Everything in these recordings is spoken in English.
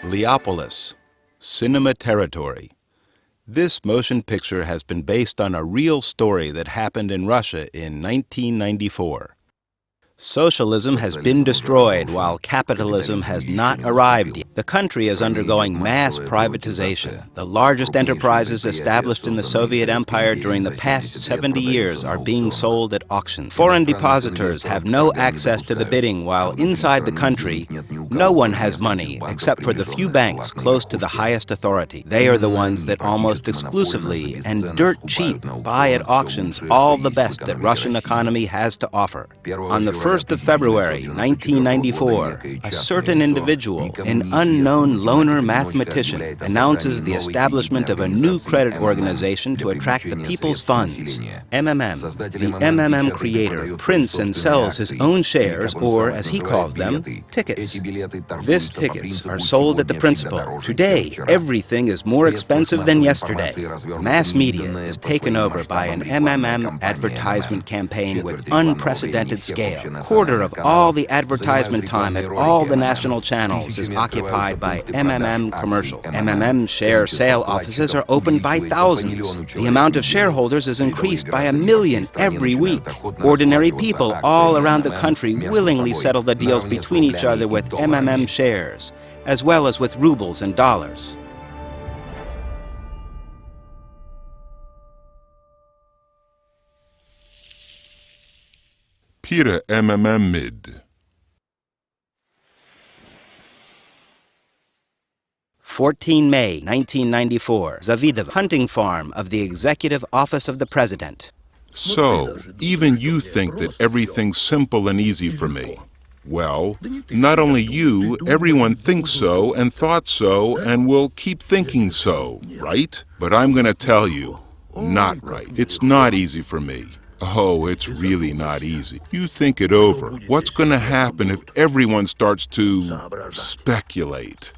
Leopolis, cinema territory. This motion picture has been based on a real story that happened in Russia in 1994. Socialism has been destroyed while capitalism has not arrived yet. The country is undergoing mass privatization. The largest enterprises established in the Soviet Empire during the past 70 years are being sold at auction. Foreign depositors have no access to the bidding, while inside the country, no one has money except for the few banks close to the highest authority. They are the ones that almost exclusively and dirt cheap buy at auctions all the best that Russian economy has to offer. On the 1st of February, 1994, a certain individual, an unknown loner mathematician, announces the establishment of a new credit organization to attract the people's funds. MMM, the MMM creator, prints and sells his own shares, or as he calls them, tickets. These tickets are sold at the principal. Today, everything is more expensive than yesterday. Mass media is taken over by an MMM advertisement campaign with unprecedented scale. A quarter of all the advertisement time at all the national channels is occupied by MMM commercials. MMM share sale offices are opened by thousands. The amount of shareholders is increased by 1 million every week. Ordinary people all around the country willingly settle the deals between each other with MMM shares, as well as with rubles and dollars. PyraMMMid. 14 May 1994, Zavidovo, hunting farm of the Executive Office of the President. So, even you think that everything's simple and easy for me. Well, not only you, everyone thinks so and thought so and will keep thinking so, right? But I'm gonna tell you, not right. It's not easy for me. Oh, it's really not easy. You think it over. What's going to happen if everyone starts to speculate?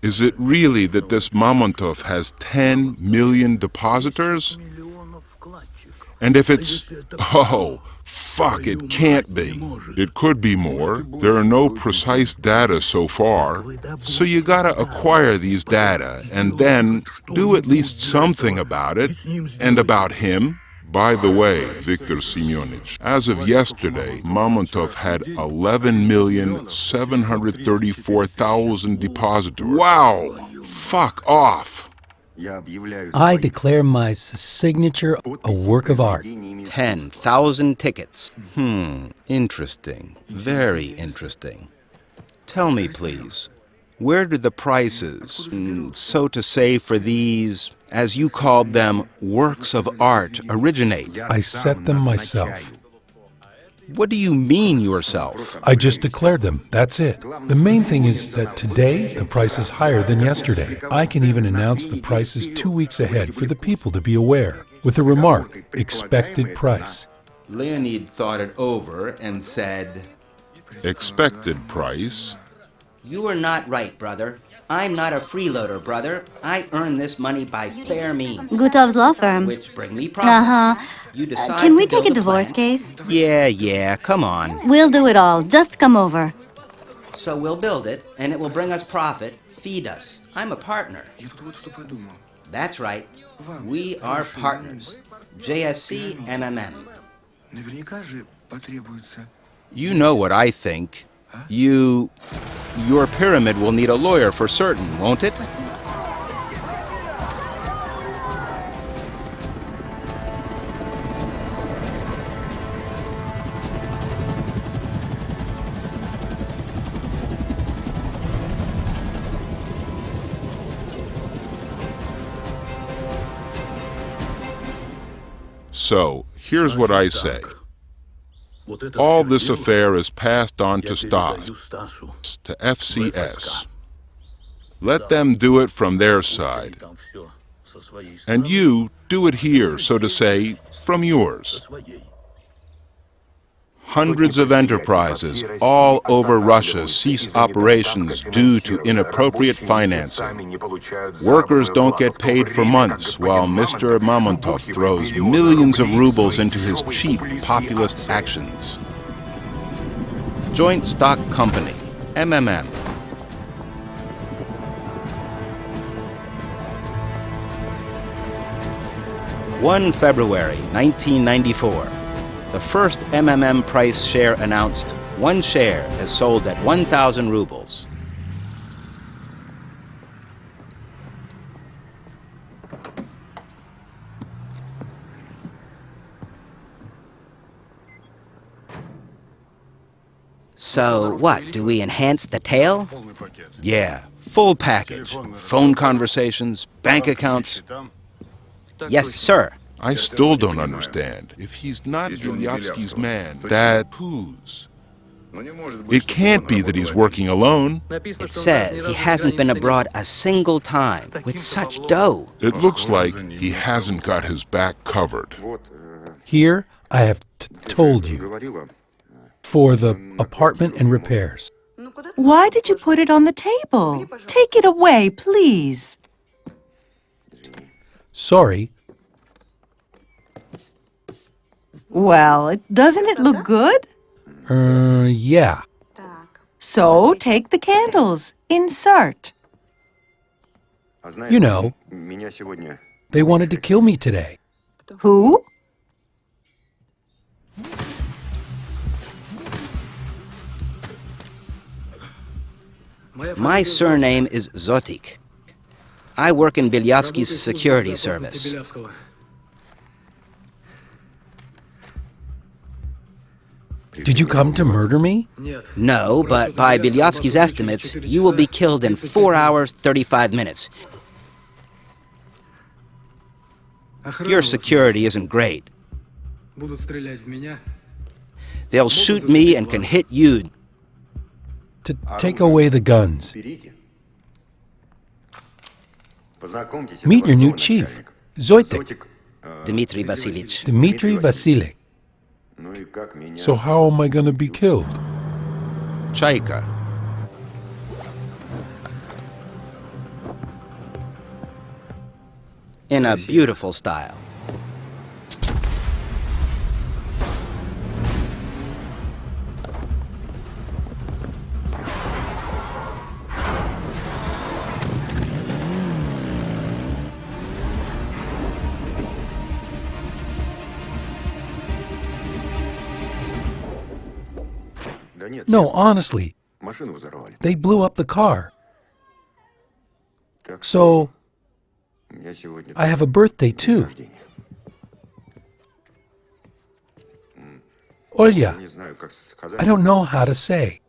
Is it really that this Mamontov has 10 million depositors? And if it's, oh, fuck, it can't be. It could be more. There are no precise data so far. So you gotta acquire these data and then do at least something about it and about him. By the way, Viktor Semyonich, as of yesterday, Mamontov had 11,734,000 depositors. Wow! Fuck off! I declare my signature a work of art. 10,000 tickets. Interesting. Very interesting. Tell me, please, where did the prices, so to say, for these, as you called them, works of art originate? I set them myself. What do you mean yourself? I just declared them, that's it. The main thing is that today the price is higher than yesterday. I can even announce the prices 2 weeks ahead for the people to be aware, with a remark, expected price. Leonid thought it over and said, Expected price? You are not right, brother. I'm not a freeloader, brother. I earn this money by fair means. Gutov's law firm. Which bring me profit. You decide Can we to take build a divorce plant. case? Yeah, come on. We'll do it all. Just come over. So we'll build it, and it will bring us profit, feed us. I'm a partner. That's right. We are partners. JSC MMM. You know what I think. Your pyramid will need a lawyer for certain, won't it? So, here's what I say. All this affair is passed on to Stas, to FCS. Let them do it from their side. And you do it here, so to say, from yours. Hundreds of enterprises all over Russia cease operations due to inappropriate financing. Workers don't get paid for months, while Mr. Mamontov throws millions of rubles into his cheap populist actions. Joint Stock Company, MMM. February 1994. The first MMM price share announced. One share is sold at 1,000 rubles. So what, do we enhance the tail? Yeah, full package. Phone conversations, bank accounts. Yes, sir. I still don't understand. If he's not Bilyavsky's man, that whose? It can't be that he's working alone. It said he hasn't been abroad a single time with such dough. It looks like he hasn't got his back covered. Here, I have told you. For the apartment and repairs. Why did you put it on the table? Take it away, please. Sorry. Well, doesn't it look good? Yeah. So take the candles. Insert. You know, they wanted to kill me today. Who? My surname is Zotik. I work in Bilyavsky's security service. Did you come to murder me? No, but by Bilyavsky's estimates, you will be killed in 4 hours, 35 minutes. Your security isn't great. They'll shoot me and can hit you. To take away the guns. Meet your new chief, Zoitek, Dmitry Vasilyich. Dmitry Vasilyich. So how am I going to be killed? Chaika. In a beautiful style. No, honestly, they blew up the car. So, I have a birthday too. Olya, I don't know how to say.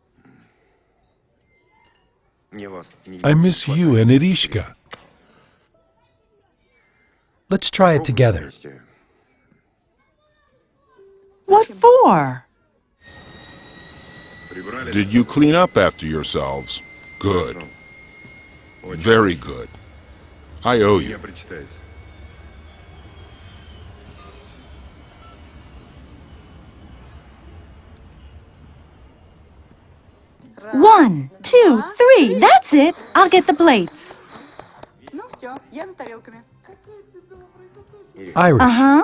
I miss you and Irishka. Let's try it together. What for? Did you clean up after yourselves? Good. Very good. I owe you. 1, 2, 3. That's it. I'll get the plates. Irish. Uh-huh.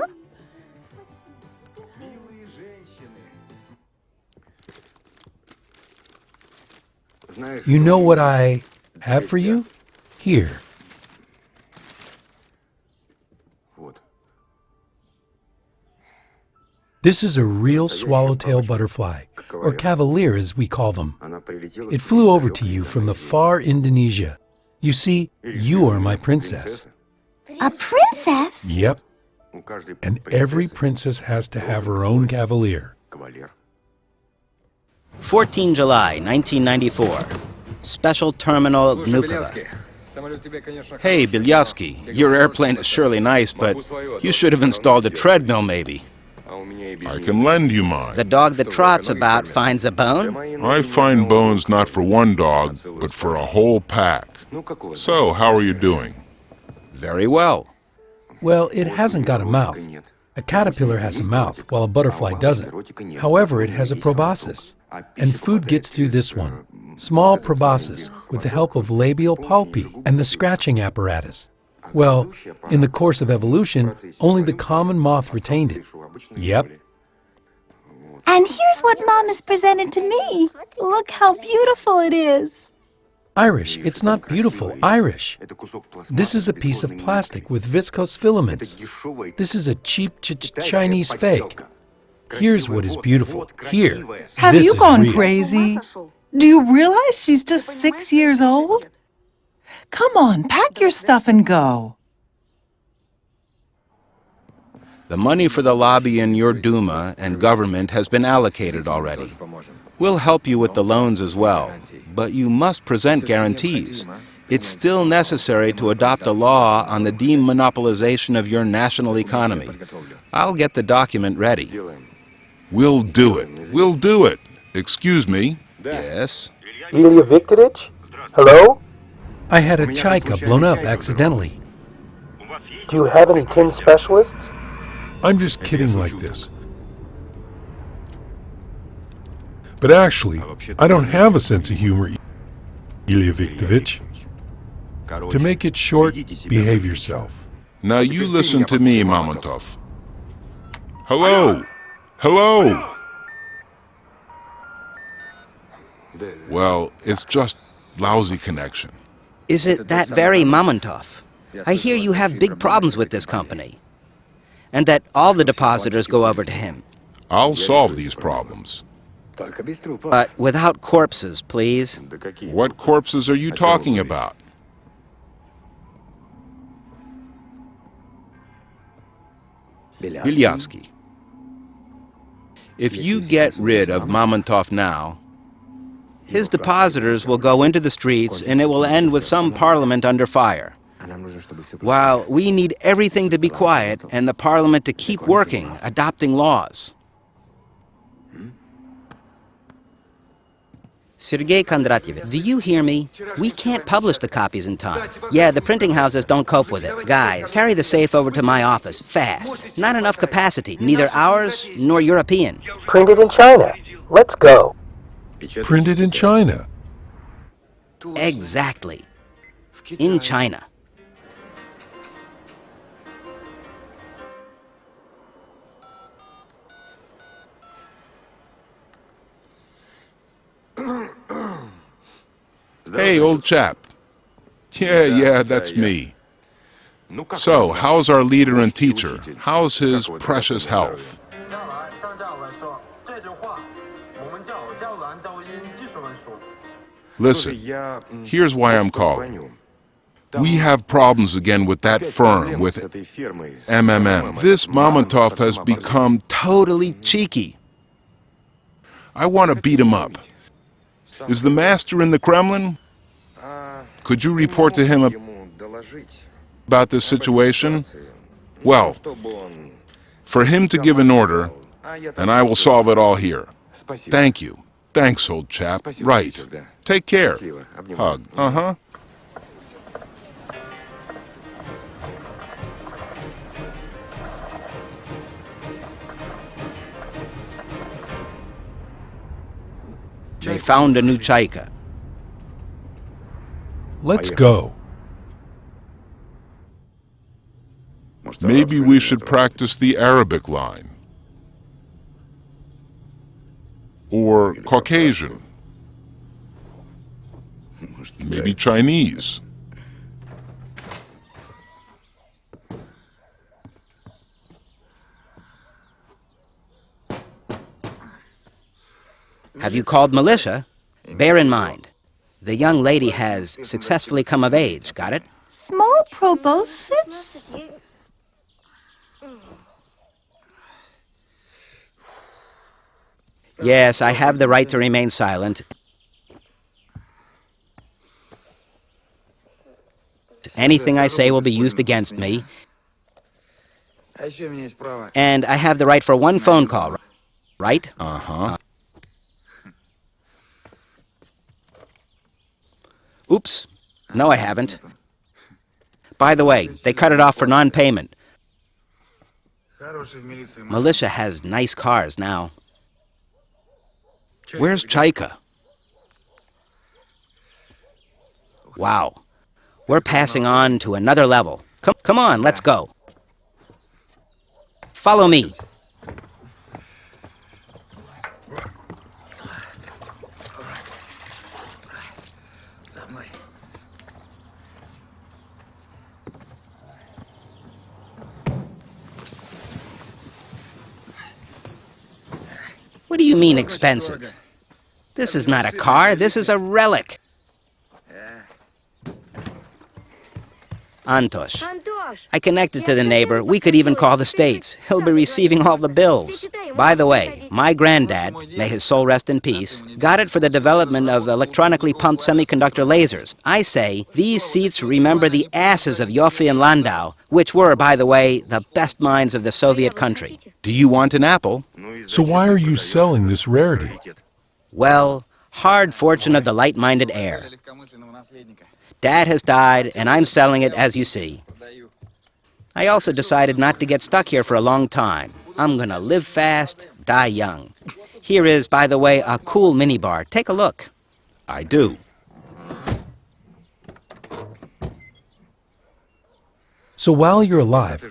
You know what I have for you? Here. This is a real swallowtail butterfly, or cavalier as we call them. It flew over to you from the far Indonesia. You see, you are my princess. A princess? Yep. And every princess has to have her own cavalier. 14 July 1994. Special Terminal Vnukovo. Hey, Bilyavsky, your airplane is surely nice, but you should have installed a treadmill maybe. I can lend you mine. The dog that trots about finds a bone? I find bones not for one dog, but for a whole pack. So, how are you doing? Very well. Well, it hasn't got a mouth. A caterpillar has a mouth, while a butterfly doesn't. However, it has a proboscis, and food gets through this one. Small proboscis with the help of labial palpi and the scratching apparatus. Well, in the course of evolution, only the common moth retained it. Yep. And here's what Mom has presented to me. Look how beautiful it is. Irish, it's not beautiful, Irish. This is a piece of plastic with viscose filaments. This is a cheap Chinese fake. Here's what is beautiful. Here. Have This you is gone real. crazy? Do you realize she's just 6 years old? Come on, pack your stuff and go. The money for the lobby in your Duma and government has been allocated already. We'll help you with the loans as well, but you must present guarantees. It's still necessary to adopt a law on the demonopolization of your national economy. I'll get the document ready. We'll do it. We'll do it. Excuse me. Yes? Ilya Viktorovich? Hello? I had a Chaika blown up accidentally. Do you have any tin specialists? I'm just kidding like this. But actually, I don't have a sense of humor, Ilya Viktorovich. To make it short, behave yourself. Now you listen to me, Mamontov. Hello! Hello! Well, it's just lousy connection. Is it that very Mamontov? I hear you have big problems with this company, and that all the depositors go over to him. I'll solve these problems. But without corpses, please. What corpses are you talking about? Bilyavsky. If you get rid of Mamontov now, his depositors will go into the streets and it will end with some parliament under fire. While we need everything to be quiet and the parliament to keep working, adopting laws. Sergei Kondratyevich, do you hear me? We can't publish the copies in time. Yeah, the printing houses don't cope with it. Guys, carry the safe over to my office, fast. Not enough capacity, neither ours nor European. Printed in China. Let's go. Printed in China. Exactly. In China. Hey, old chap. Yeah, that's me. So, how's our leader and teacher? How's his precious health? Listen, here's why I'm calling. We have problems again with that firm, with MMM. This Mamontov has become Totally cheeky. I want to beat him up. Is the master in the Kremlin? Could you report to him about this situation? Well, for him to give an order, and I will solve it all here. Thank you. Thanks, old chap. Right. Take care. Hug. Uh-huh. They found a new Chaika. Let's go. Maybe we should practice the Arabic line. Or Caucasian. Maybe Chinese. Have you called militia? Bear in mind, the young lady has successfully come of age, got it? Small proboscis? Yes, I have the right to remain silent. Anything I say will be used against me. And I have the right for one phone call, right? Uh-huh. Oops. No, I haven't. By the way, they cut it off for non-payment. Militia has nice cars now. Where's Chaika? Wow. We're passing on to another level. Come on, let's go. Follow me. What do you mean expensive? This is not a car, this is a relic. Antosh. I connected to the neighbor. We could even call the States. He'll be receiving all the bills. By the way, my granddad, may his soul rest in peace, got it for the development of electronically pumped semiconductor lasers. I say, these seats remember the asses of Yoffe and Landau, which were, by the way, the best minds of the Soviet country. Do you want an apple? So why are you selling this rarity? Well, hard fortune of the light-minded heir. Dad has died, and I'm selling it, as you see. I also decided not to get stuck here for a long time. I'm gonna live fast, die young. Here is, by the way, a cool minibar. Take a look. I do. So while you're alive,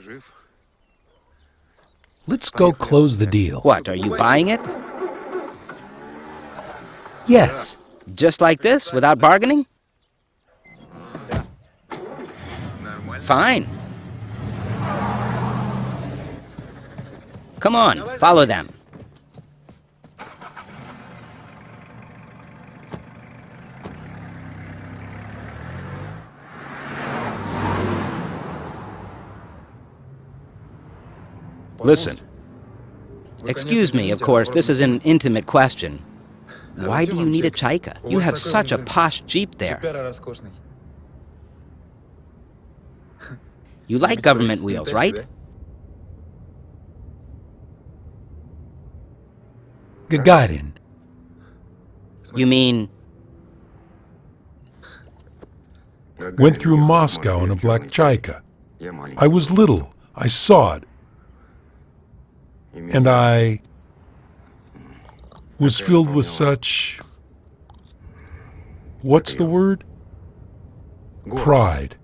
let's go close the deal. What, are you buying it? Yes. Just like this, without bargaining? Fine. Come on, follow them. Listen, Excuse me, of course, this is an intimate question. Why do you need a Chaika? You have such a posh Jeep there. You like government wheels, right? Gagarin. You mean, Went through Moscow in a black Chaika. I was little. I saw it. And I was filled with such... What's the word? Pride.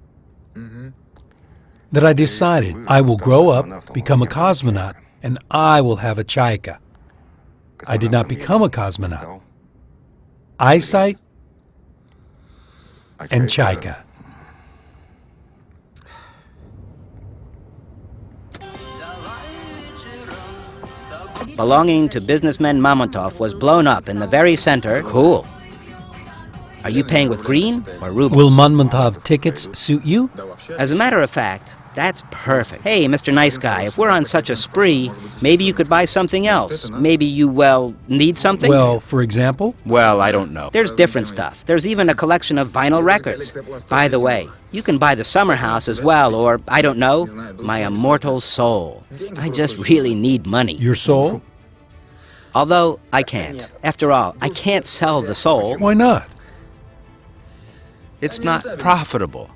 That I decided I will grow up, become a cosmonaut, and I will have a Chaika. I did not become a cosmonaut. Eyesight and Chaika. belonging to businessman Mamontov was blown up in the very center. Cool. Are you paying with green or rubles? Will Monmontov tickets suit you? As a matter of fact, that's perfect. Hey, Mr. Nice Guy, if we're on such a spree, maybe you could buy something else. Maybe you, well, need something? Well, for example? well, I don't know. There's different stuff. There's even a collection of vinyl records. By the way, you can buy the summer house as well, or, I don't know, my immortal soul. I just really need money. Your soul? Although, I can't. After all, I can't sell the soul. Why not? It's not profitable.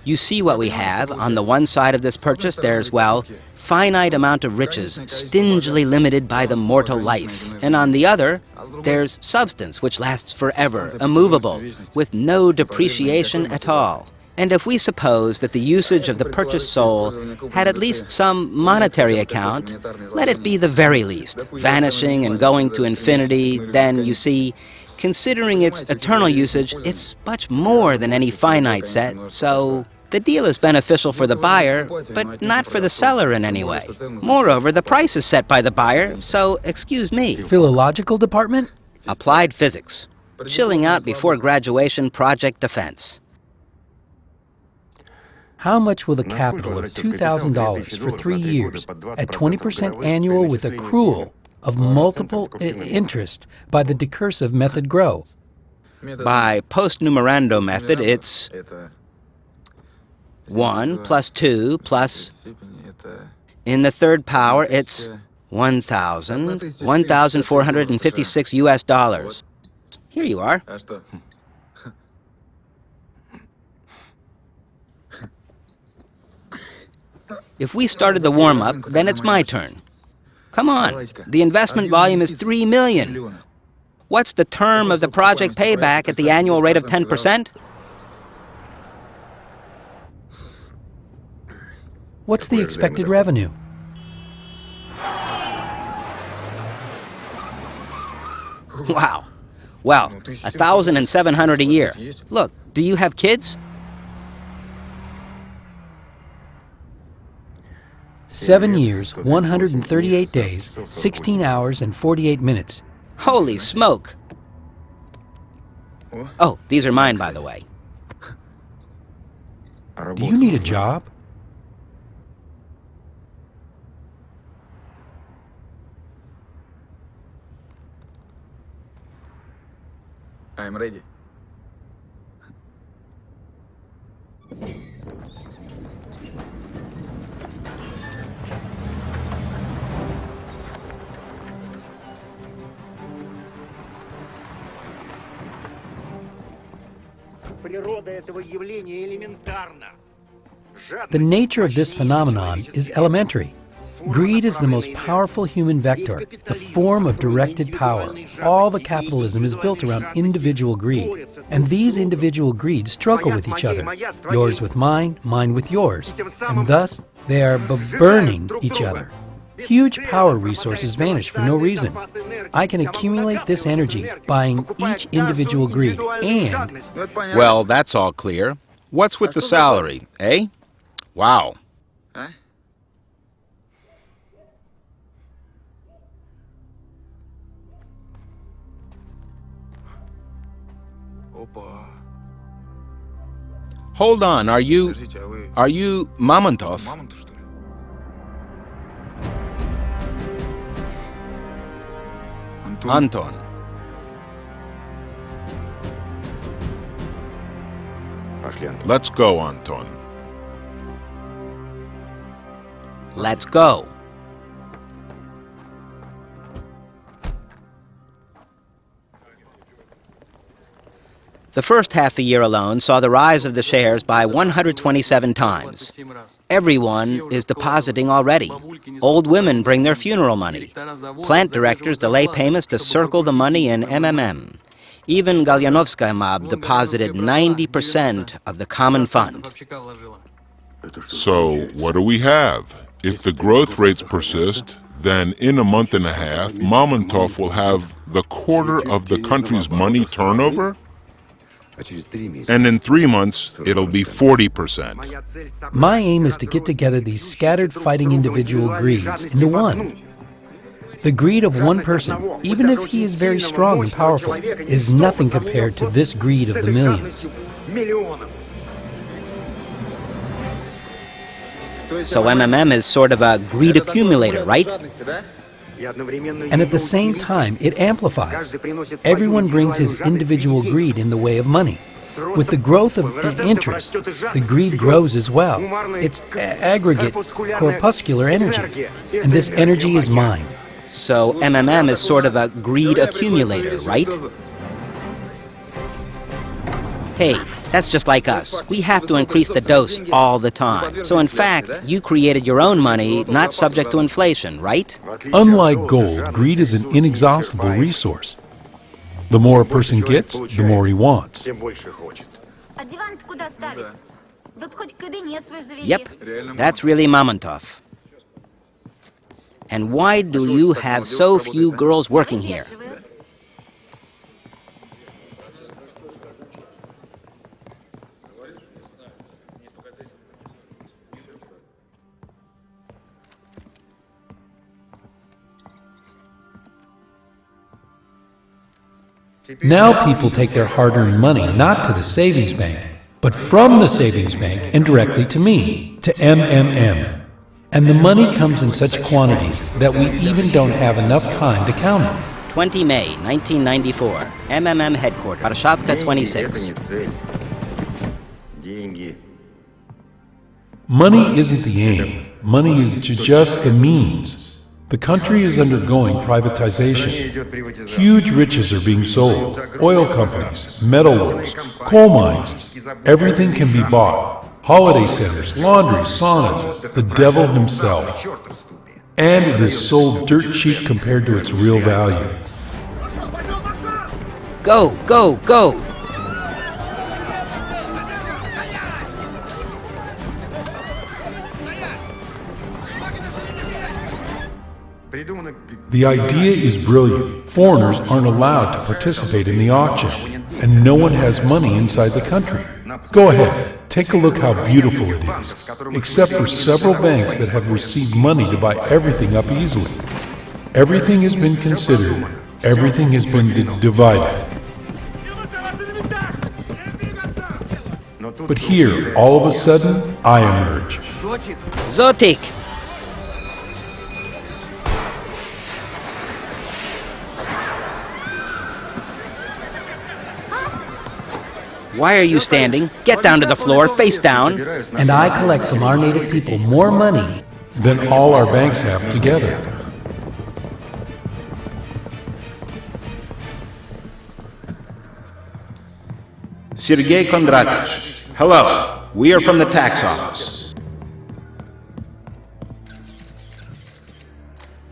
You see what we have. On the one side of this purchase, there's, well, finite amount of riches, stingily limited by the mortal life. And on the other, there's substance, which lasts forever, immovable, with no depreciation at all. And if we suppose that the usage of the purchased soul had at least some monetary account, let it be the very least, vanishing and going to infinity, then, you see, considering its eternal usage, it's much more than any finite set, so the deal is beneficial for the buyer, but not for the seller in any way. Moreover, the price is set by the buyer, so, excuse me. Philological department? Applied physics. Chilling out before graduation project defense. How much will the capital of $2,000 for 3 years at 20% annual with accrual of multiple interest by the decursive method grow? By post-numerando method, it's 1 plus 2 plus... In the third power, it's 1,456 US dollars. Here you are. If we started the warm-up, then it's my turn. Come on, the investment volume is 3 million. What's the term of the project payback at the annual rate of 10%? What's the expected revenue? Wow. Well, 1,700 a year. Look, do you have kids? 7 years, 138 days, 16 hours, and 48 minutes. Holy smoke! Oh, these are mine, by the way. Do you need a job? I'm ready. The nature of this phenomenon is elementary. Greed is the most powerful human vector, the form of directed power. All the capitalism is built around individual greed, and these individual greeds struggle with each other, yours with mine, mine with yours, and thus they are burning each other. Huge power resources vanish for no reason. I can accumulate this energy, buying each individual greed, and... Well, that's all clear. What's with the salary, eh? Wow. Hold on, are you Mamontov? Anton. Let's go, Anton. Let's go. The first half a year alone saw the rise of the shares by 127 times. Everyone is depositing already. Old women bring their funeral money. Plant directors delay payments to circle the money in MMM. Even Galyanovskaya mob deposited 90% of the common fund. So, what do we have? If the growth rates persist, then in a month and a half, Mamontov will have the quarter of the country's money turnover? And in 3 months, it'll be 40%. My aim is to get together these scattered fighting individual greeds into one. The greed of one person, even if he is very strong and powerful, is nothing compared to this greed of the millions. So MMM is sort of a greed accumulator, right? And at the same time, it amplifies. Everyone brings his individual greed in the way of money. With the growth of interest, the greed grows as well. It's aggregate, corpuscular energy. And this energy is mine. So MMM is sort of a greed accumulator, right? Hey, that's just like us. We have to increase the dose all the time. So in fact, you created your own money, not subject to inflation, right? Unlike gold, greed is an inexhaustible resource. The more a person gets, the more he wants. Yep, that's really Mamontov. And why do you have so few girls working here? Now people take their hard-earned money not to the savings bank, but from the savings bank and directly to me, to MMM. And the money comes in such quantities that we even don't have enough time to count them. 20 May 1994, MMM headquarters, Varshavka 26. Money isn't the aim. Money is just the means. The country is undergoing privatization. Huge riches are being sold. Oil companies, metalworks, coal mines. Everything can be bought. holiday centers, laundry, saunas, the devil himself. And it is sold dirt cheap compared to its real value. Go, go, go! The idea is brilliant. Foreigners aren't allowed to participate in the auction, and no one has money inside the country. Go ahead, take a look how beautiful it is, except for several banks that have received money to buy everything up easily. Everything has been considered, everything has been divided. But here, all of a sudden, I emerge. Zotik! Why are you standing? Get down to the floor, face down. And I collect from our native people more money Than all our banks have together. Sergei Kondratych. Hello. We are from the tax office.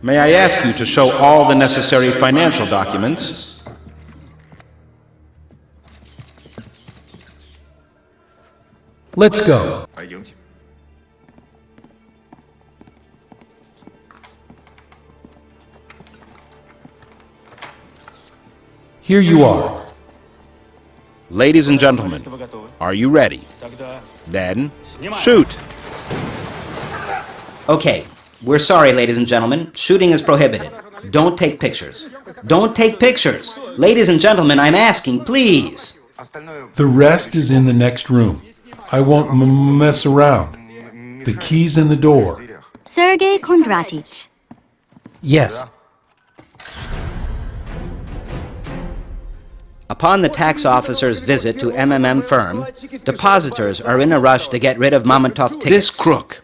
May I ask you to show all the necessary financial documents? Let's go. Here you are. Ladies and gentlemen, are you ready? Then, shoot! Okay, we're sorry, ladies and gentlemen. Shooting is prohibited. Don't take pictures. Don't take pictures! Ladies and gentlemen, I'm asking, please! The rest is in the next room. I won't mess around. The key's in the door. Sergei Kondratych. Yes. Upon the tax officer's visit to MMM firm, depositors are in a rush to get rid of Mamontov tickets. This crook,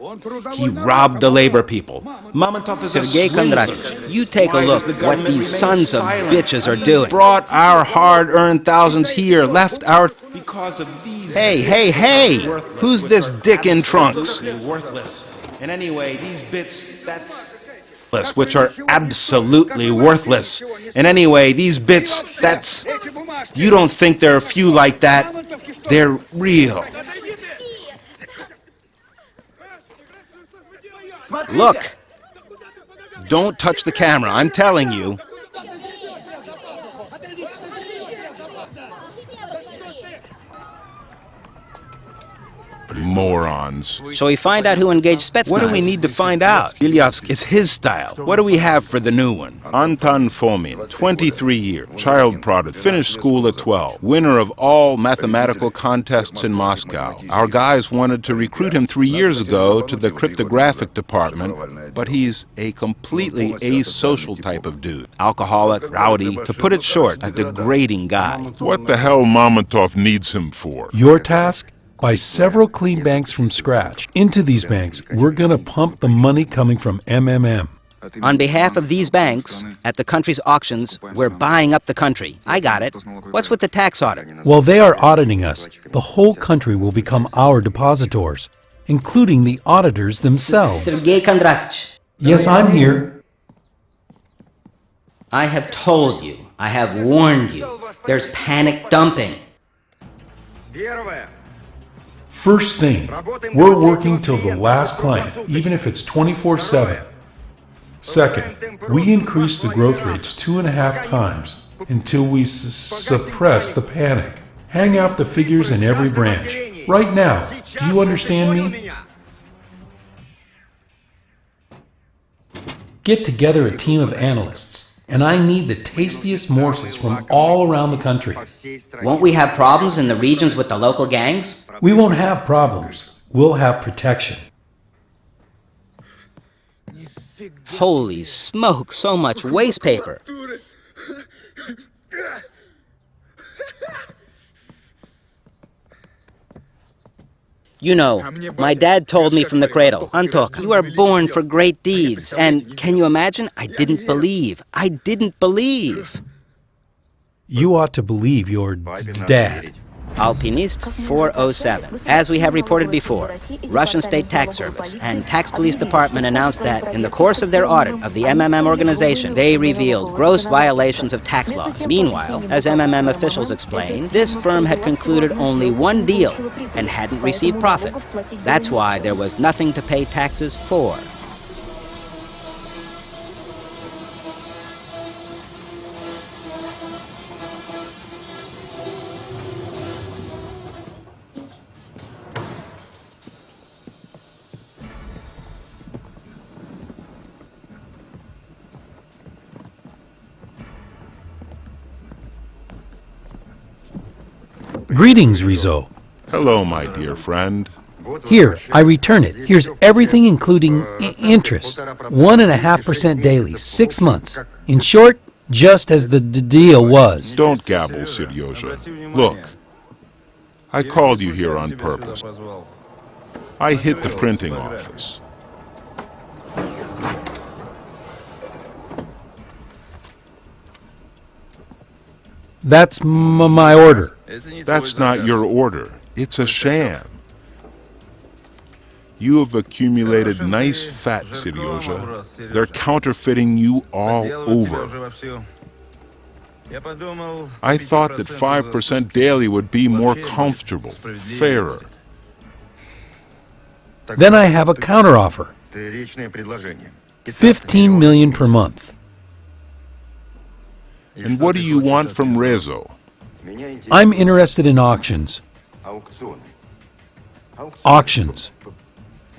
he robbed the labor people. Mamontov is Sergei Kondratych, you take a look at what these sons of bitches are doing. Brought our hard-earned thousands here, left our... Because of these... Hey! Who's this dick in trunks? Worthless. And anyway, these bits, that's... which are absolutely worthless. And anyway, these bits, that's... You don't think there are a few like that? They're real. Look! Don't touch the camera, I'm telling you. Morons. Shall we find out who engaged Spetsnaz? What do we need to find out? Ilyovsk is his style. What do we have for the new one? Anton Fomin, 23 years, child prodigy, finished school at 12, winner of all mathematical contests in Moscow. Our guys wanted to recruit him 3 years ago to the cryptographic department, but he's a completely asocial type of dude. Alcoholic, rowdy, to put it short, a degrading guy. What the hell Mamontov needs him for? Your task? Buy several clean banks from scratch. Into these banks, we're going to pump the money coming from MMM. On behalf of these banks, at the country's auctions, we're buying up the country. I got it. What's with the tax audit? While they are auditing us, the whole country will become our depositors, including the auditors themselves. Sergei Kondratych. Yes, I'm here. I have told you. I have warned you. There's panic dumping. First thing, we're working till the last client, even if it's 24/7. Second, we increase the growth rates 2.5 times until we suppress the panic. Hang out the figures in every branch. Right now, do you understand me? Get together a team of analysts, and I need the tastiest morsels from all around the country. Won't we have problems in the regions with the local gangs? We won't have problems. We'll have protection. Holy smoke, so much waste paper. You know, my dad told me from the cradle, Antok, you are born for great deeds. And can you imagine? I didn't believe. I didn't believe. You ought to believe your dad. Alpinist 407. As we have reported before, Russian State Tax Service and Tax Police Department announced that in the course of their audit of the MMM organization, they revealed gross violations of tax laws. Meanwhile, as MMM officials explained, this firm had concluded only one deal and hadn't received profit. That's why there was nothing to pay taxes for. Greetings, Rizzo. Hello, my dear friend. Here, I return it. Here's everything including interest. 1.5% daily, 6 months. In short, just as the deal was. Don't gabble, Seryoja. Look, I called you here on purpose. I hit the printing office. That's my order. That's not your order. It's a sham. You have accumulated nice fat, Seryoja. They're counterfeiting you all over. I thought that 5% daily would be more comfortable, fairer. Then I have a counteroffer. 15 million per month. And what do you want from Rezo? I'm interested in auctions. Auctions.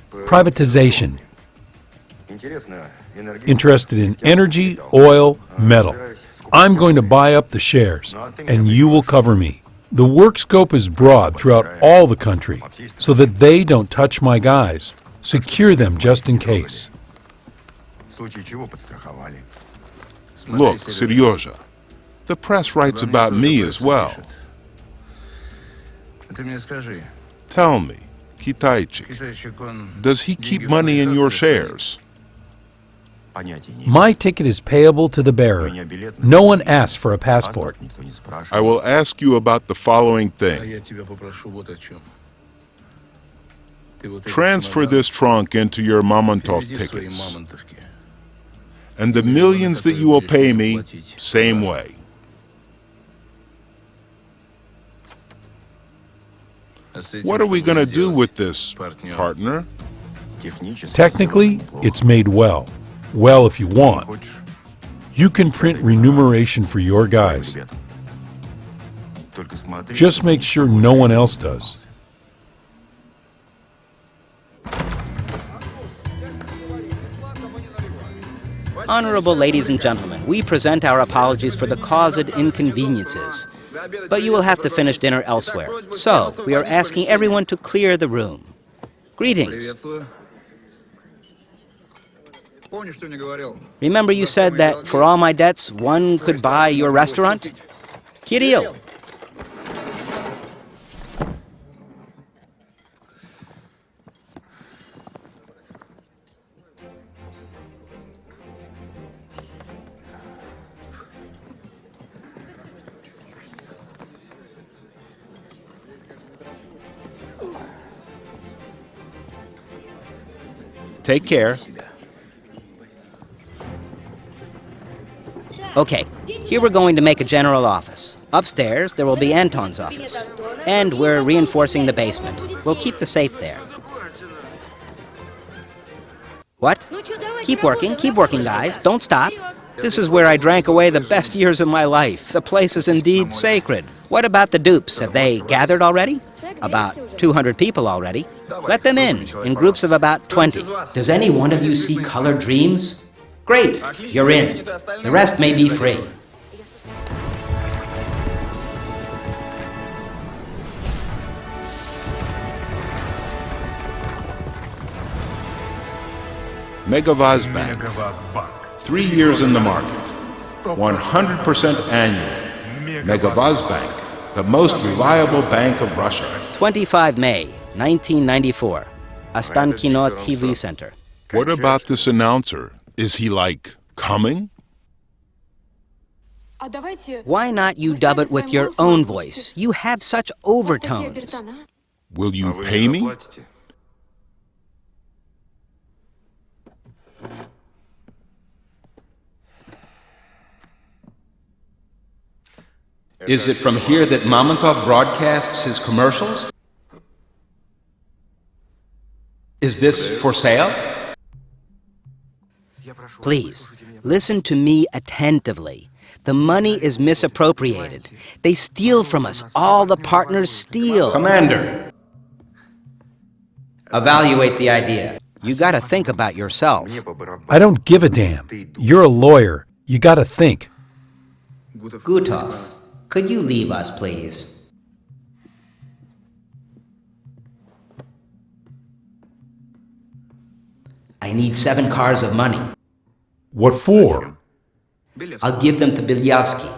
Privatization. Interested in energy, oil, metal. I'm going to buy up the shares, and you will cover me. The work scope is broad throughout all the country, so that they don't touch my guys. Secure them just in case. Look, Seryoja, the press writes about me as well. Tell me, Kitaichik, does he keep money in your shares? My ticket is payable to the bearer. No one asks for a passport. I will ask you about the following thing. Transfer this trunk into your Mamontov tickets. And the millions that you will pay me, same way. What are we going to do with this, partner? Technically, it's made well. Well, if you want. You can print remuneration for your guys. Just make sure no one else does. Honorable ladies and gentlemen, we present our apologies for the caused inconveniences. But you will have to finish dinner elsewhere. So, we are asking everyone to clear the room. Greetings. Remember you said that for all my debts, one could buy your restaurant? Kirill. Take care. Okay, here we're going to make a general office. Upstairs, there will be Anton's office. And we're reinforcing the basement. We'll keep the safe there. What? Keep working, guys. Don't stop. This is where I drank away the best years of my life. The place is indeed sacred. What about the dupes? Have they gathered already? About 200 people already. Let them in groups of about 20. Does any one of you see colored dreams? Great, you're in. The rest may be free. Megavaz Bank. 3 years in the market. 100% annual. Megavaz Bank, the most reliable bank of Russia. 25 May, 1994. Ostankino TV Center. What about this announcer? Is he, like, coming? Why not you dub it with your own voice? You have such overtones. Will you pay me? Is it from here that Mamontov broadcasts his commercials? Is this for sale? Please, listen to me attentively. The money is misappropriated. They steal from us. All the partners steal. Commander! Evaluate the idea. You gotta think about yourself. I don't give a damn. You're a lawyer. You gotta think. Gutov, could you leave us, please? I need 7 cars of money. What for? I'll give them to Bilyavsky.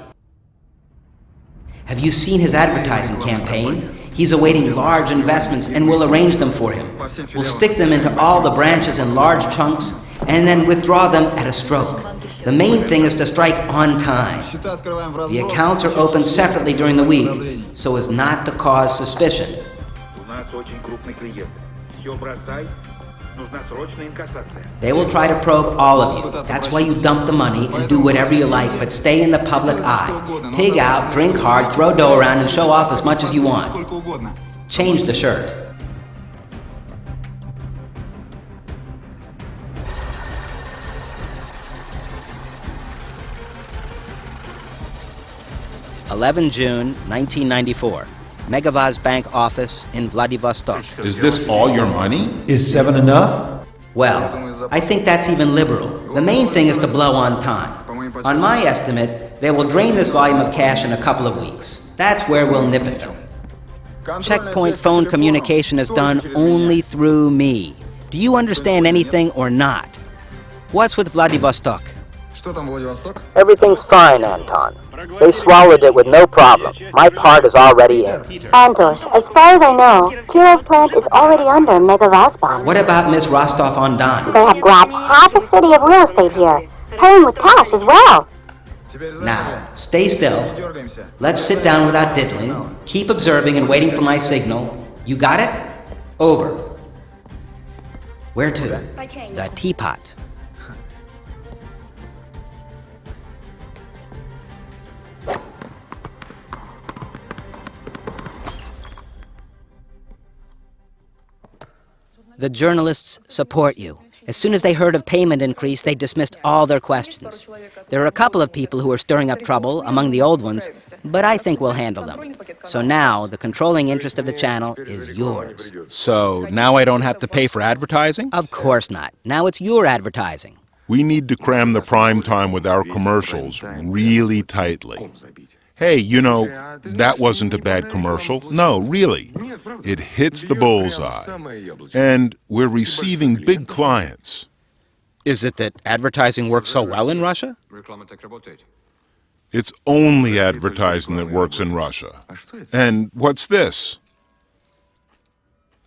Have you seen his advertising campaign? He's awaiting large investments and we'll arrange them for him. We'll stick them into all the branches in large chunks and then withdraw them at a stroke. The main thing is to strike on time. The accounts are opened separately during the week so as not to cause suspicion. They will try to probe all of you. That's why you dump the money and do whatever you like, but stay in the public eye. Pig out, drink hard, throw dough around, and show off as much as you want. Change the shirt. June 1994. Megavaz Bank office in Vladivostok. Is this all your money? Is 7 enough? Well, I think that's even liberal. The main thing is to blow on time. On my estimate, they will drain this volume of cash in a couple of weeks. That's where we'll nip it. Checkpoint phone communication is done only through me. Do you understand anything or not? What's with Vladivostok? Everything's fine, Anton. They swallowed it with no problem. My part is already in. Antosh, as far as I know, Kirov plant is already under Megavazban. What about Miss Rostov-on-Don? They have grabbed half a city of real estate here, paying with cash as well. Now, stay still. Let's sit down without diddling. Keep observing and waiting for my signal. You got it? Over. Where to? The teapot. The journalists support you. As soon as they heard of payment increase, they dismissed all their questions. There are a couple of people who are stirring up trouble among the old ones, but I think we'll handle them. So now, the controlling interest of the channel is yours. So now I don't have to pay for advertising? Of course not. Now it's your advertising. We need to cram the prime time with our commercials really tightly. Hey, you know, that wasn't a bad commercial. No, really. It hits the bullseye. And we're receiving big clients. Is it that advertising works so well in Russia? It's only advertising that works in Russia. And what's this?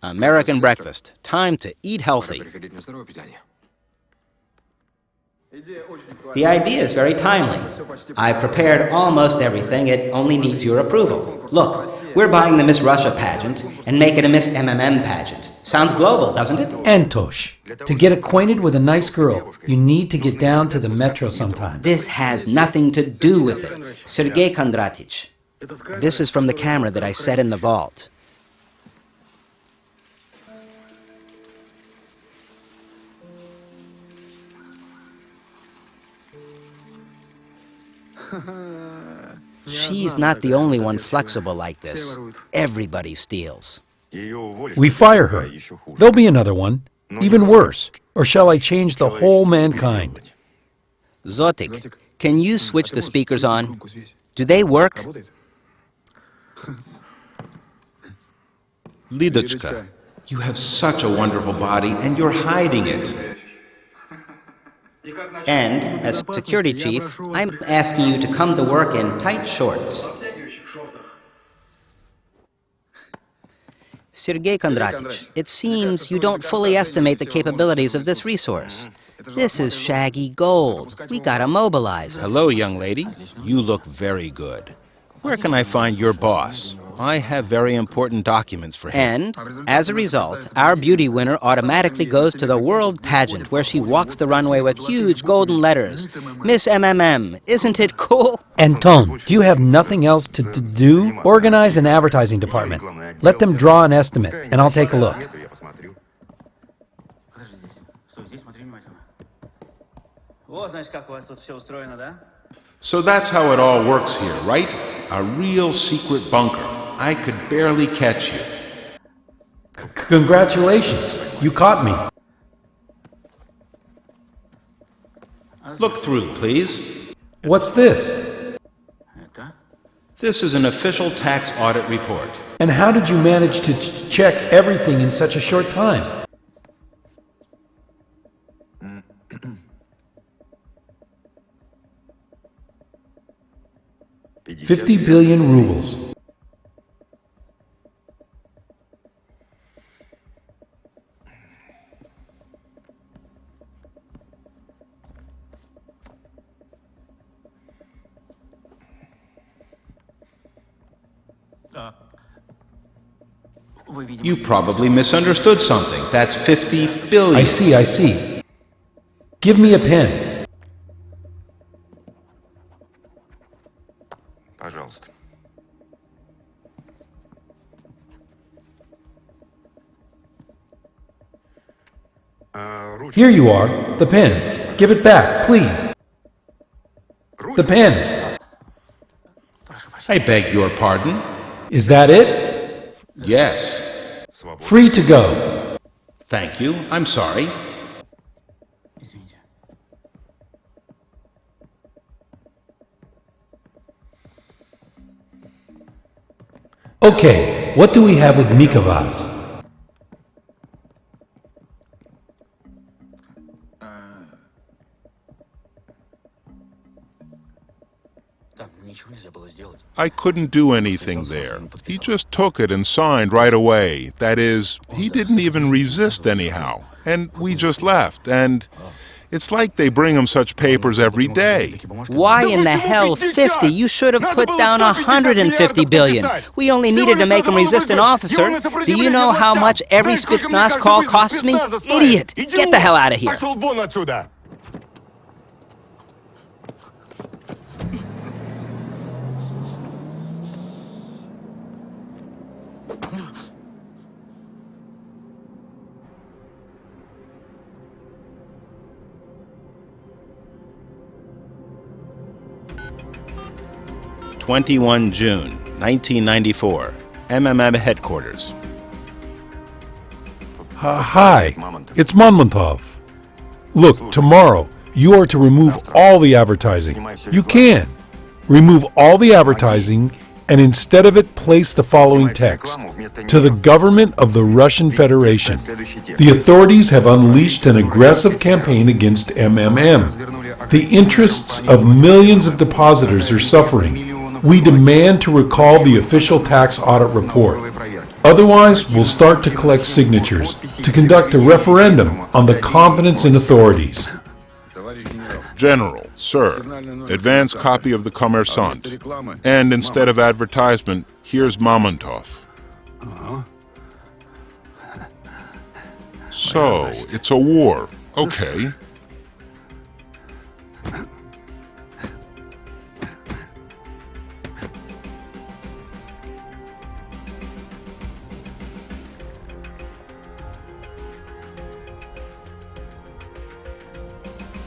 American breakfast. Time to eat healthy. The idea is very timely. I've prepared almost everything. It only needs your approval. Look, we're buying the Miss Russia pageant and make it a Miss MMM pageant. Sounds global, doesn't it? Antosh, to get acquainted with a nice girl, you need to get down to the metro sometime. This has nothing to do with it. Sergei Kondratich, this is from the camera that I set in the vault. She's not the only one flexible like this. Everybody steals. We fire her. There'll be another one, even worse. Or shall I change the whole mankind? Zotik, can you switch the speakers on? Do they work? Lidochka, you have such a wonderful body and you're hiding it. And, as security chief, I'm asking you to come to work in tight shorts. Sergei Kondratich, it seems you don't fully estimate the capabilities of this resource. This is shaggy gold. We gotta mobilize it. Hello, young lady. You look very good. Where can I find your boss? I have very important documents for him. And, as a result, our beauty winner automatically goes to the world pageant where she walks the runway with huge golden letters. Miss MMM, isn't it cool? Anton, do you have nothing else to do? Organize an advertising department. Let them draw an estimate, and I'll take a look. So that's how it all works here, right? A real secret bunker. I could barely catch you. Congratulations, you caught me. Look through, please. What's this? This is an official tax audit report. And how did you manage to check everything in such a short time? $50 billion rubles. You probably misunderstood something. That's 50 billion. I see. Give me a pen. Пожалуйста. Here you are, the pen. Give it back, please. The pen. I beg your pardon? Is that it? Yes. Free to go. Thank you. I'm sorry. Okay, what do we have with Mikavaz? I couldn't do anything there. He just took it and signed right away. That is, he didn't even resist anyhow. And we just left, and it's like they bring him such papers every day. Why in the hell 50? You should have put down 150 billion. We only needed to make him resist an officer. Do you know how much every Spetsnaz call costs me? Idiot! Get the hell out of here. June 1994, MMM headquarters. Hi, it's Monmontov. Look, tomorrow you are to remove all the advertising. You can. Remove all the advertising and instead of it place the following text. To the government of the Russian Federation. The authorities have unleashed an aggressive campaign against MMM. The interests of millions of depositors are suffering. We demand to recall the official tax audit report. Otherwise, we'll start to collect signatures to conduct a referendum on the confidence in authorities. General, sir, advance copy of the Kommersant. And instead of advertisement, here's Mamontov. So, it's a war. Okay.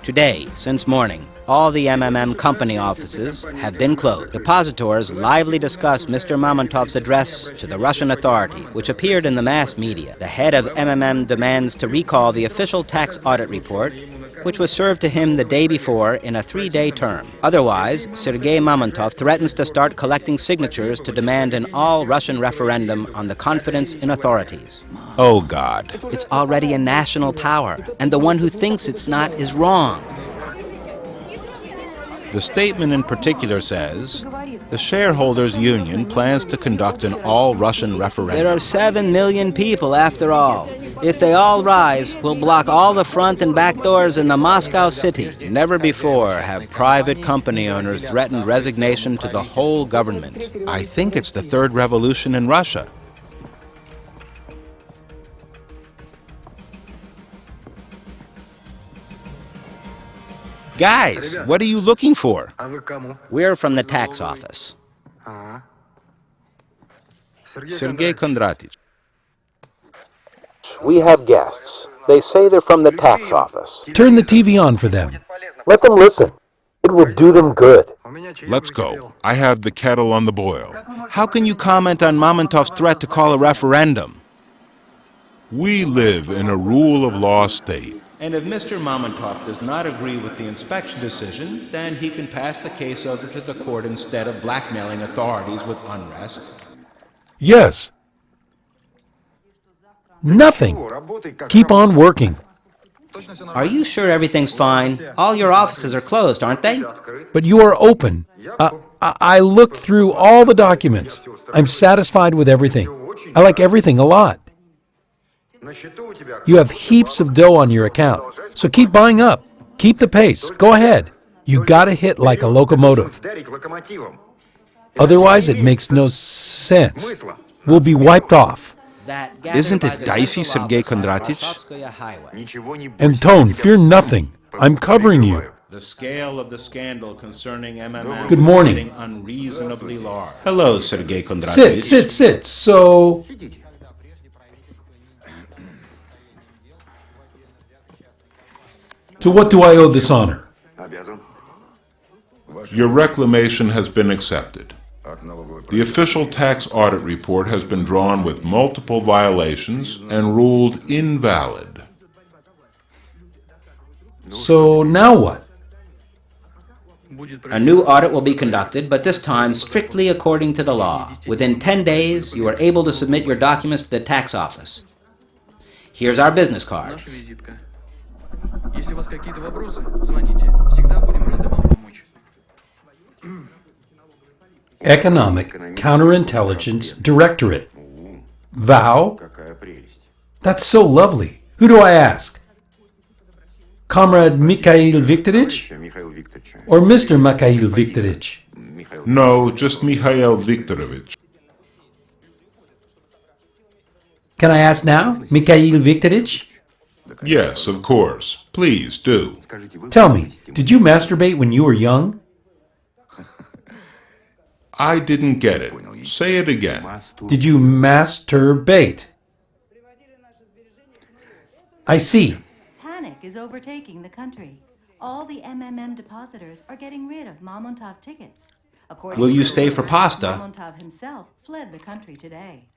Today, since morning, all the MMM company offices have been closed. Depositors lively discuss Mr. Mamontov's address to the Russian authority, which appeared in the mass media. The head of MMM demands to recall the official tax audit report, which was served to him the day before in a 3-day term. Otherwise, Sergei Mamontov threatens to start collecting signatures to demand an all-Russian referendum on the confidence in authorities. Oh, God. It's already a national power, and the one who thinks it's not is wrong. The statement in particular says, the shareholders' union plans to conduct an all-Russian referendum. There are 7 million people, after all. If they all rise, we'll block all the front and back doors in the Moscow city. Never before have private company owners threatened resignation to the whole government. I think it's the third revolution in Russia. Guys, what are you looking for? We're from the tax office. Sergei Kondratich. We have guests. They say they're from the tax office. Turn the TV on for them. Let them listen. It will do them good. Let's go. I have the kettle on the boil. How can you comment on Mamontov's threat to call a referendum? We live in a rule of law state. And if Mr. Mamontov does not agree with the inspection decision, then he can pass the case over to the court instead of blackmailing authorities with unrest. Yes. Nothing. Keep on working. Are you sure everything's fine? All your offices are closed, aren't they? But you are open. I looked through all the documents. I'm satisfied with everything. I like everything a lot. You have heaps of dough on your account, so keep buying up. Keep the pace. Go ahead. You gotta hit like a locomotive. Otherwise, it makes no sense. We'll be wiped off. Isn't it dicey, Sergei Kondratich? Anton, fear nothing. I'm covering you. The scale of the scandal concerning MMM Good morning. is getting unreasonably large. Hello, Sergei Kondratich. Sit. So... To what do I owe this honor? Your reclamation has been accepted. The official tax audit report has been drawn with multiple violations and ruled invalid. So now what? A new audit will be conducted, but this time strictly according to the law. Within 10 days, you are able to submit your documents to the tax office. Here's our business card. Если у вас какие-то вопросы, звоните. Всегда будем рады вам помочь. Economic Counterintelligence Directorate. Vow? That's so lovely. Who do I ask? Comrade Mikhail Viktorovich? Or Mr. Mikhail Viktorovich? No, just Mikhail Viktorovich. Can I ask now, Mikhail Viktorovich? Yes, of course. Please do. Tell me, did you masturbate when you were young? I didn't get it. Say it again. Did you masturbate? I see. Panic is overtaking the country. All the MMM depositors are getting rid of Mamontov tickets. According Will you to stay for reports, pasta? Mamontov himself fled the country today.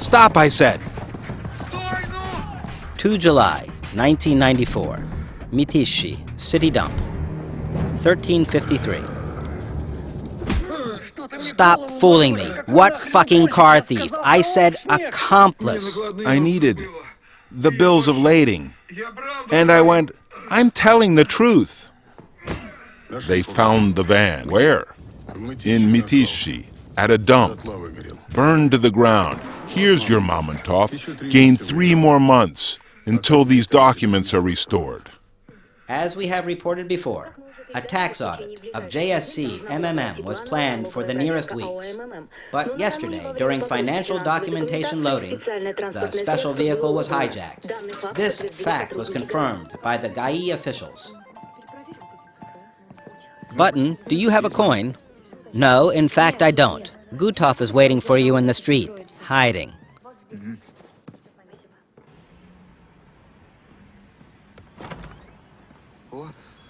Stop, I said. 2 July, 1994. Mitishi, City Dump. 1353. Stop fooling me. What fucking car thief? I said accomplice. I needed the bills of lading. And I went, I'm telling the truth. They found the van. Where? In Mitishi, at a dump. Burned to the ground. Here's your Mamontov. Gain 3 more months until these documents are restored. As we have reported before, a tax audit of JSC MMM was planned for the nearest weeks. But yesterday, during financial documentation loading, the special vehicle was hijacked. This fact was confirmed by the GAI officials. Button, do you have a coin? No, in fact I don't. Gutov is waiting for you in the street, hiding.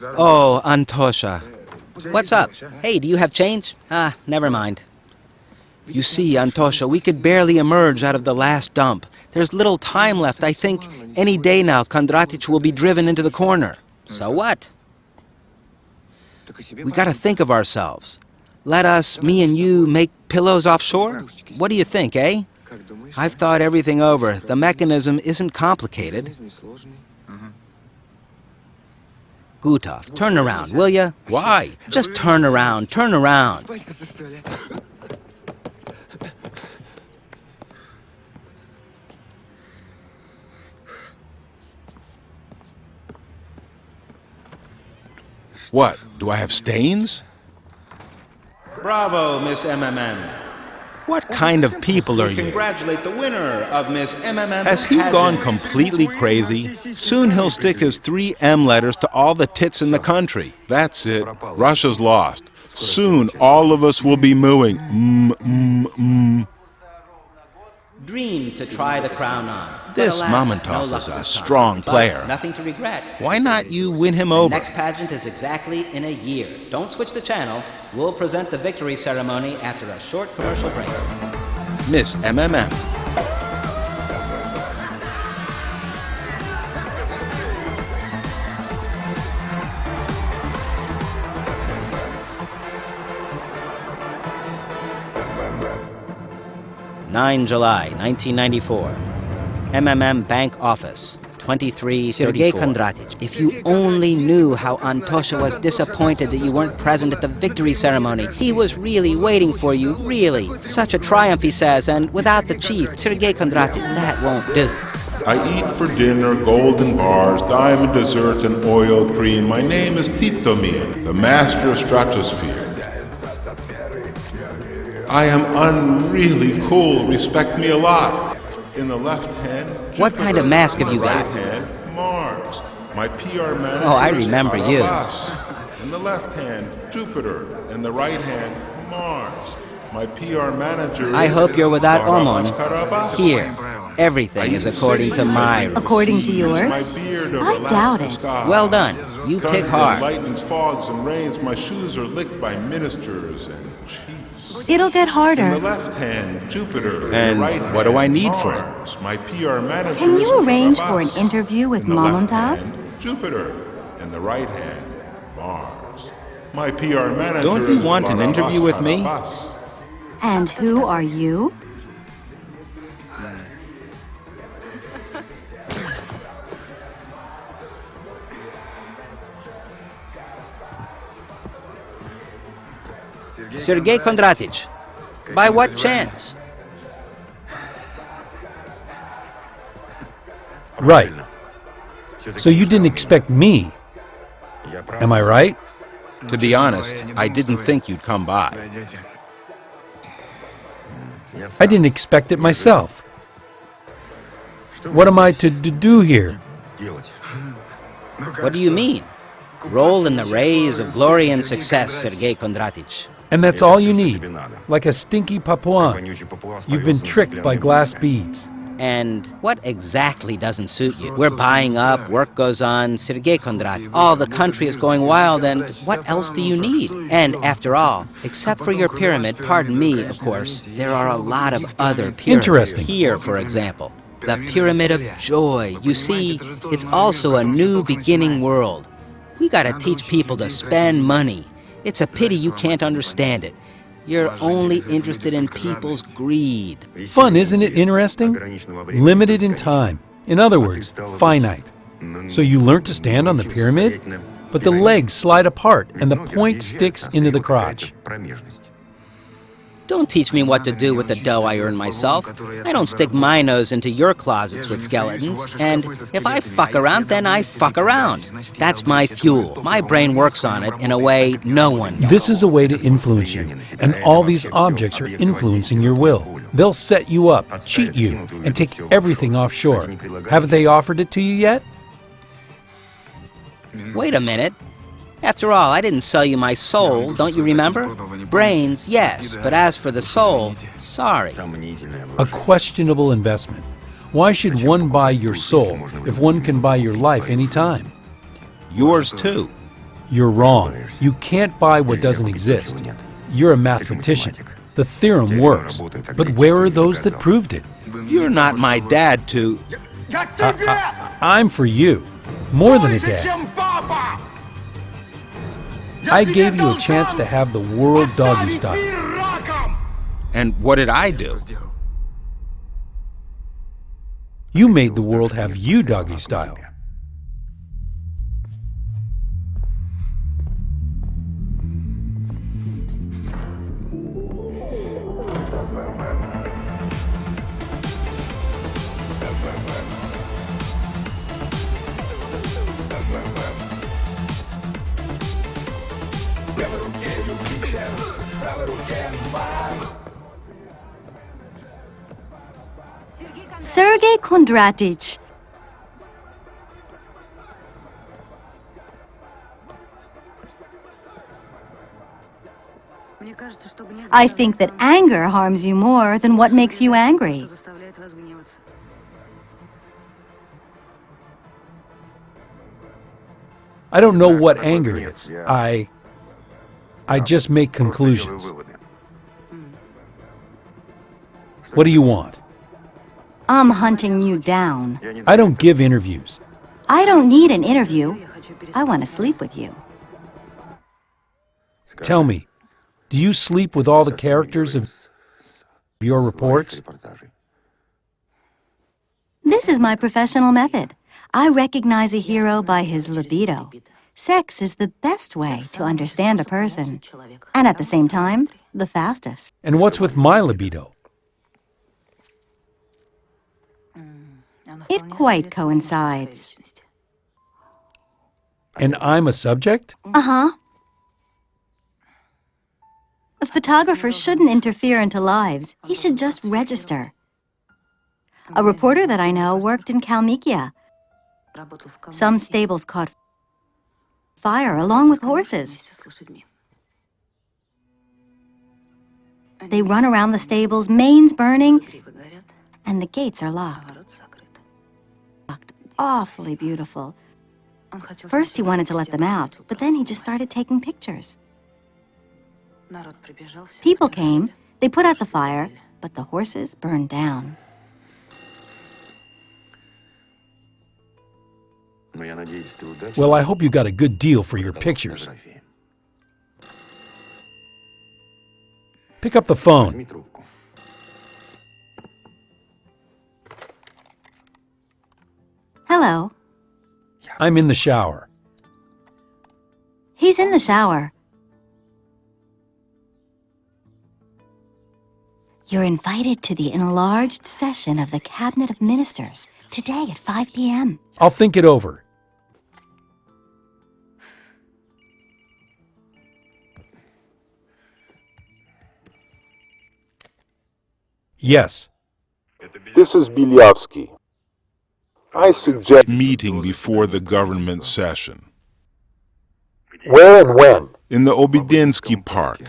Oh, Antosha. What's up? Hey, do you have change? Ah, never mind. You see, Antosha, we could barely emerge out of the last dump. There's little time left. I think any day now Kondratic will be driven into the corner. So what? We gotta think of ourselves. Let us, me and you, make pillows offshore? What do you think, eh? I've thought everything over. The mechanism isn't complicated. Gutov, turn around, will ya? Why? Just turn around, turn around. What? Do I have stains? Bravo, Miss MMM. What kind of people are you? Congratulate the winner of Miss MMM. Has he gone completely crazy? Soon he'll stick his 3 M letters to all the tits in the country. That's it. Russia's lost. Soon all of us will be mooing. Dream to try the crown on. This Mamontov is a strong player. Nothing to regret. Why not you win him over? Next pageant is exactly in a year. Don't switch the channel. We'll present the victory ceremony after a short commercial break. Miss MMM. July 1994. MMM Bank Office, 2334. Sergei Kondratic, if you only knew how Antosha was disappointed that you weren't present at the victory ceremony. He was really waiting for you, really. Such a triumph, he says, and without the chief, Sergei Kondratic, that won't do. I eat for dinner golden bars, diamond dessert, and oil cream. My name is Titomir, the master of stratosphere. I am unreally cool. Respect me a lot. In the left hand, Jupiter. What kind of mask have you got? In the right hand, Mars. My PR manager. Oh, I remember you. In the left hand, Jupiter. In the right hand, Mars. My PR manager. I hope you're without Omon. Karabas. Here, everything is according to my rules. According to yours? I doubt it. Well done. You pick hard. Lightnings, fogs, and rains. My shoes are licked by ministers and chiefs. It'll get In the harder. left hand, Jupiter. In And the right what do I hand, need for it? Mars. My PR manager. Can you is arrange Karabas. for an interview with In the left Mamontov? hand, Jupiter. In the right hand, Mars. My PR manager. Don't you is want an interview with me? Karabas. And who are you? Sergei Kondratic, by what chance? Right. So you didn't expect me. Am I right? To be honest, I didn't think you'd come by. I didn't expect it myself. What am I to do here? What do you mean? Roll in the rays of glory and success, Sergei Kondratic. And that's all you need. Like a stinky Papuan. You've been tricked by glass beads. And what exactly doesn't suit you? We're buying up, work goes on, Sergei Kondratic. All the country is going wild, and what else do you need? And after all, except for your pyramid, pardon me, of course, there are a lot of other pyramids. Interesting. Here, for example, the Pyramid of Joy. You see, it's also a new beginning world. We gotta teach people to spend money. It's a pity you can't understand it. You're only interested in people's greed. Fun, isn't it interesting? Limited in time. In other words, finite. So you learn to stand on the pyramid, but the legs slide apart and the point sticks into the crotch. Don't teach me what to do with the dough I earn myself. I don't stick my nose into your closets with skeletons. And if I fuck around, then I fuck around. That's my fuel. My brain works on it in a way no one does. This is a way to influence you, and all these objects are influencing your will. They'll set you up, cheat you, and take everything offshore. Haven't they offered it to you yet? Wait a minute. After all, I didn't sell you my soul, don't you remember? Brains, yes, but as for the soul, sorry. A questionable investment. Why should one buy your soul if one can buy your life anytime? Yours too. You're wrong. You can't buy what doesn't exist. You're a mathematician. The theorem works, but where are those that proved it? You're not my dad to... I'm for you, more than a dad. I gave you a chance to have the world doggy style. And what did I do? You made the world have you doggy style. Sergei Kondratich. I think that anger harms you more than what makes you angry. I don't know what anger is. I just make conclusions. What do you want? I'm hunting you down. I don't give interviews. I don't need an interview. I want to sleep with you. Tell me, do you sleep with all the characters of your reports? This is my professional method. I recognize a hero by his libido. Sex is the best way to understand a person, and at the same time, the fastest. And what's with my libido? It quite coincides. And I'm a subject? Uh-huh. A photographer shouldn't interfere into lives. He should just register. A reporter that I know worked in Kalmykia. Some stables caught fire along with horses. They run around the stables, manes burning, and the gates are locked. Awfully beautiful. First he wanted to let them out, but then he just started taking pictures. People came, they put out the fire, but the horses burned down. Well, I hope you got a good deal for your pictures. Pick up the phone. Hello. I'm in the shower. He's in the shower. You're invited to the enlarged session of the Cabinet of Ministers today at 5 p.m. I'll think it over. Yes. This is Bilyavsky. I suggest meeting before the government session. Where and when? In the Obedinsky Park,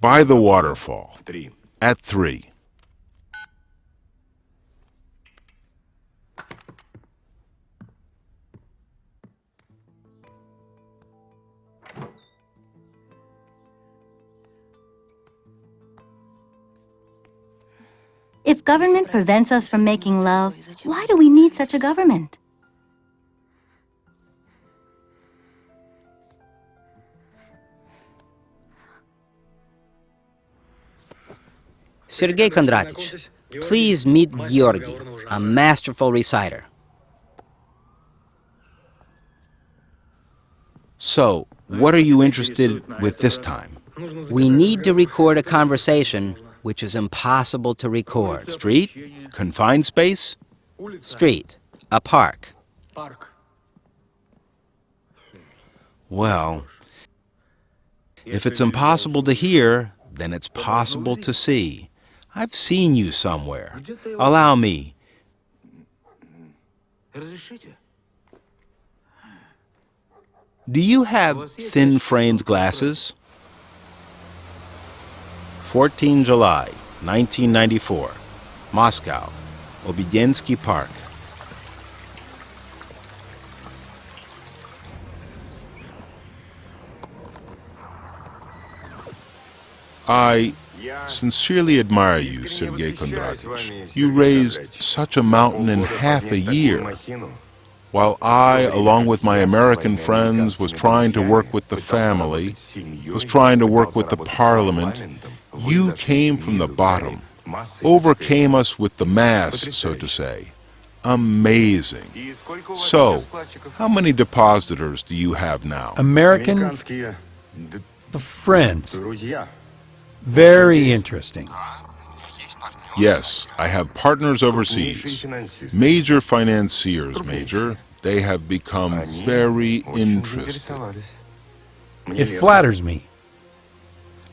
by the waterfall, at 3. If government prevents us from making love, why do we need such a government? Sergei Kondratich, please meet Georgy, a masterful reciter. So, what are you interested with this time? We need to record a conversation which is impossible to record. Street? Confined space? Street. A park. Well, if it's impossible to hear, then it's possible to see. I've seen you somewhere. Allow me. Do you have thin-framed glasses? 14 July, 1994. Moscow. Obedinsky Park. sincerely admire you, Sergei Kondratych. You raised such a mountain in half a year. While I, along with my American friends, was trying to work with the family, was trying to work with the parliament, you came from the bottom, overcame us with the mass, so to say. Amazing. So, how many depositors do you have now? American friends. Very interesting. Yes, I have partners overseas. Major financiers, Major. They have become very interested. It flatters me.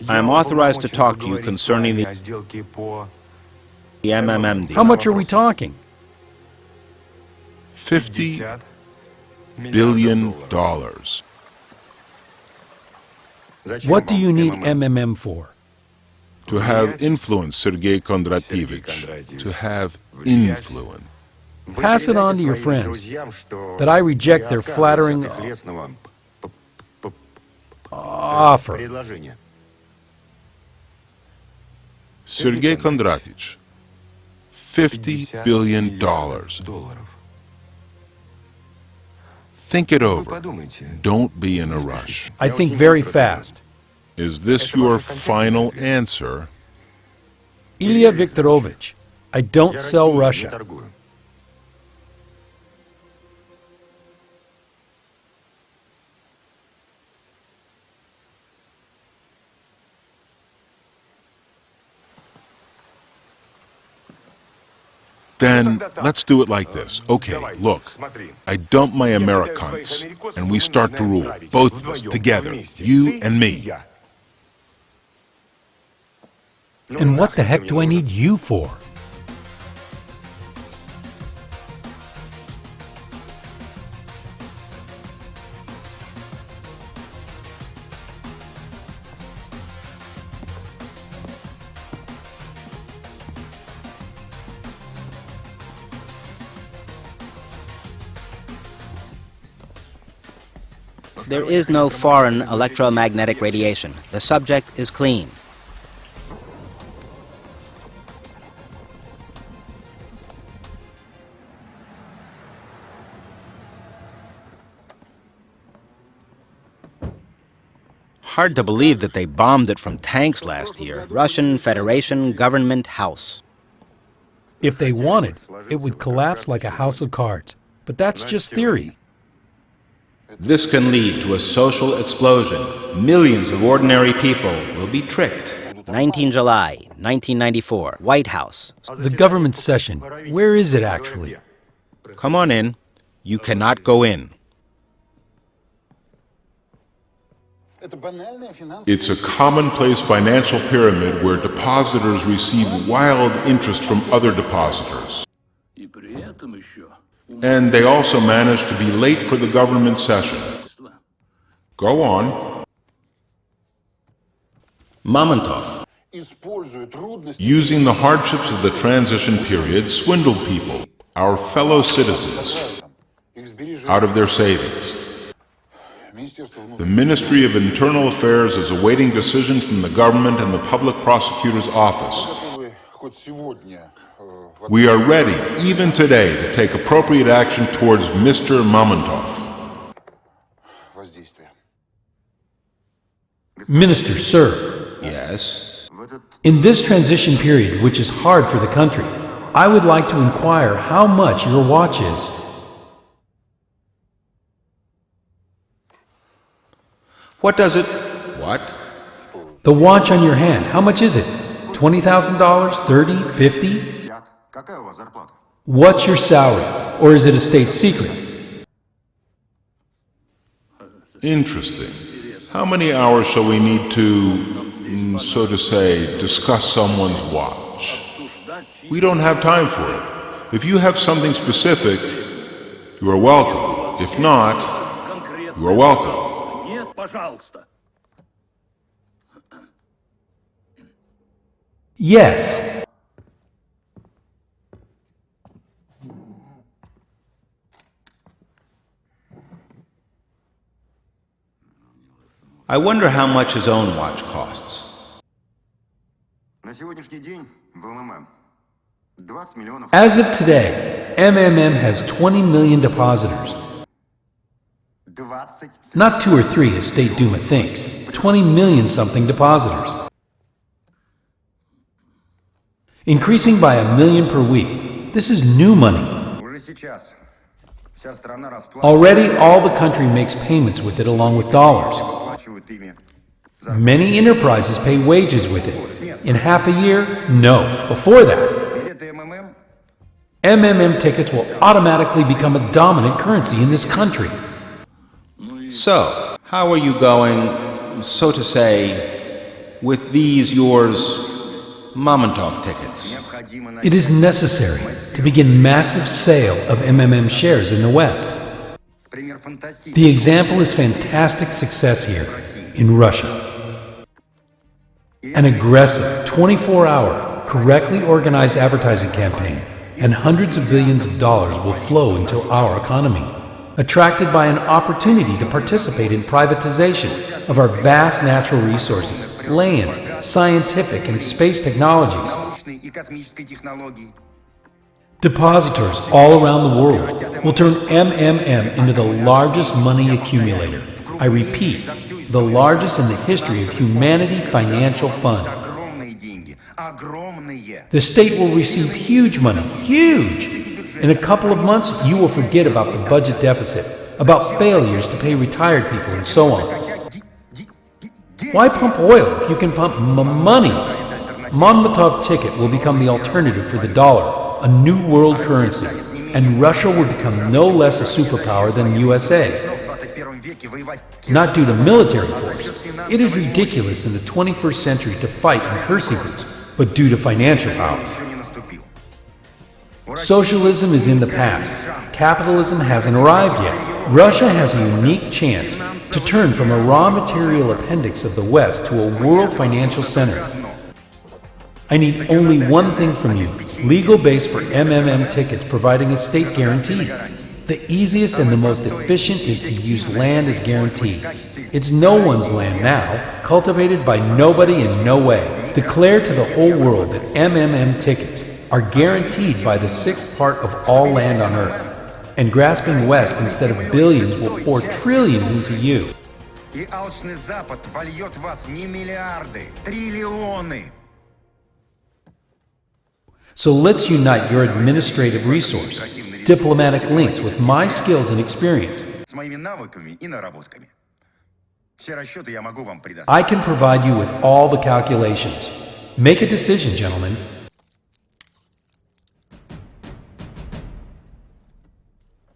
I am authorized to talk to you concerning the MMM deal. How much are we talking? $50 billion. What do you need MMM for? To have influence, Sergei Kondratyevich. To have influence. Pass it on to your friends that I reject their flattering offer. Sergei Kondratyevich, $50 billion. Think it over. Don't be in a rush. I think very fast. Is this your final answer? Ilya Viktorovich, I don't sell Russia. Then let's do it like this. Okay, look, I dump my Americans, and we start to rule, both of us, together, you and me. And what the heck do I need you for? There is no foreign electromagnetic radiation. The subject is clean. Hard to believe that they bombed it from tanks last year. Russian Federation Government House. If they wanted, it would collapse like a house of cards. But that's just theory. This can lead to a social explosion. Millions of ordinary people will be tricked. 19 July, 1994, White House. The government session, where is it actually? Come on in. You cannot go in. It's a commonplace financial pyramid where depositors receive wild interest from other depositors. And they also manage to be late for the government session. Go on. Mamontov. Using the hardships of the transition period, swindled people, our fellow citizens, out of their savings. The Ministry of Internal Affairs is awaiting decisions from the government and the public prosecutor's office. We are ready, even today, to take appropriate action towards Mr. Mamontov. Minister, sir. Yes? In this transition period, which is hard for the country, I would like to inquire how much your watch is. What does it? What? The watch on your hand, how much is it? $20,000? $30,000? $50,000? What's your salary? Or is it a state secret? Interesting. How many hours shall we need to, so to say, discuss someone's watch? We don't have time for it. If you have something specific, you are welcome. If not, you are welcome. Yes. I wonder how much his own watch costs. As of today, MMM has 20 million depositors. Not 2 or 3 as State Duma thinks. 20 million something depositors. Increasing by 1 million per week. This is new money. Already all the country makes payments with it along with dollars. Many enterprises pay wages with it. In half a year? No. Before that, MMM tickets will automatically become a dominant currency in this country. So, how are you going, so to say, with these yours Mamontov tickets? It is necessary to begin massive sale of MMM shares in the West. The example is fantastic success here in Russia. An aggressive 24-hour, correctly organized advertising campaign and hundreds of billions of dollars will flow into our economy, attracted by an opportunity to participate in privatization of our vast natural resources, land, scientific and space technologies. Depositors all around the world will turn MMM into the largest money accumulator. I repeat, the largest in the history of humanity financial fund. The state will receive huge money, huge! In a couple of months, you will forget about the budget deficit, about failures to pay retired people, and so on. Why pump oil if you can pump money? Monmouthov ticket will become the alternative for the dollar, a new world currency, and Russia will become no less a superpower than the USA. Not due to military force. It is ridiculous in the 21st century to fight in kersey boots, but due to financial power. Socialism is in the past. Capitalism hasn't arrived yet. Russia has a unique chance to turn from a raw material appendix of the West to a world financial center. I need only one thing from you, legal base for MMM tickets providing a state guarantee. The easiest and the most efficient is to use land as guarantee. It's no one's land now, cultivated by nobody in no way. Declare to the whole world that MMM tickets are guaranteed by the 6th part of all land on Earth. And grasping West instead of billions will pour trillions into you. So let's unite your administrative resource, diplomatic links with my skills and experience. I can provide you with all the calculations. Make a decision, gentlemen.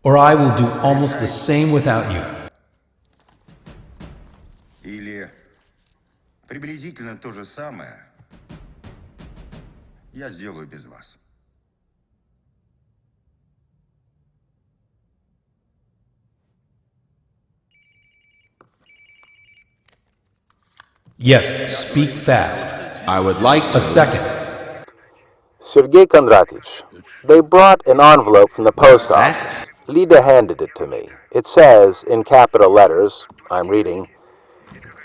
Or I will do almost the same without you. Или приблизительно то же самое я сделаю без вас. Yes, speak fast. I would like to... A second. Sergei Kondratych, they brought an envelope from the post office. Lida handed it to me. It says, in capital letters, I'm reading,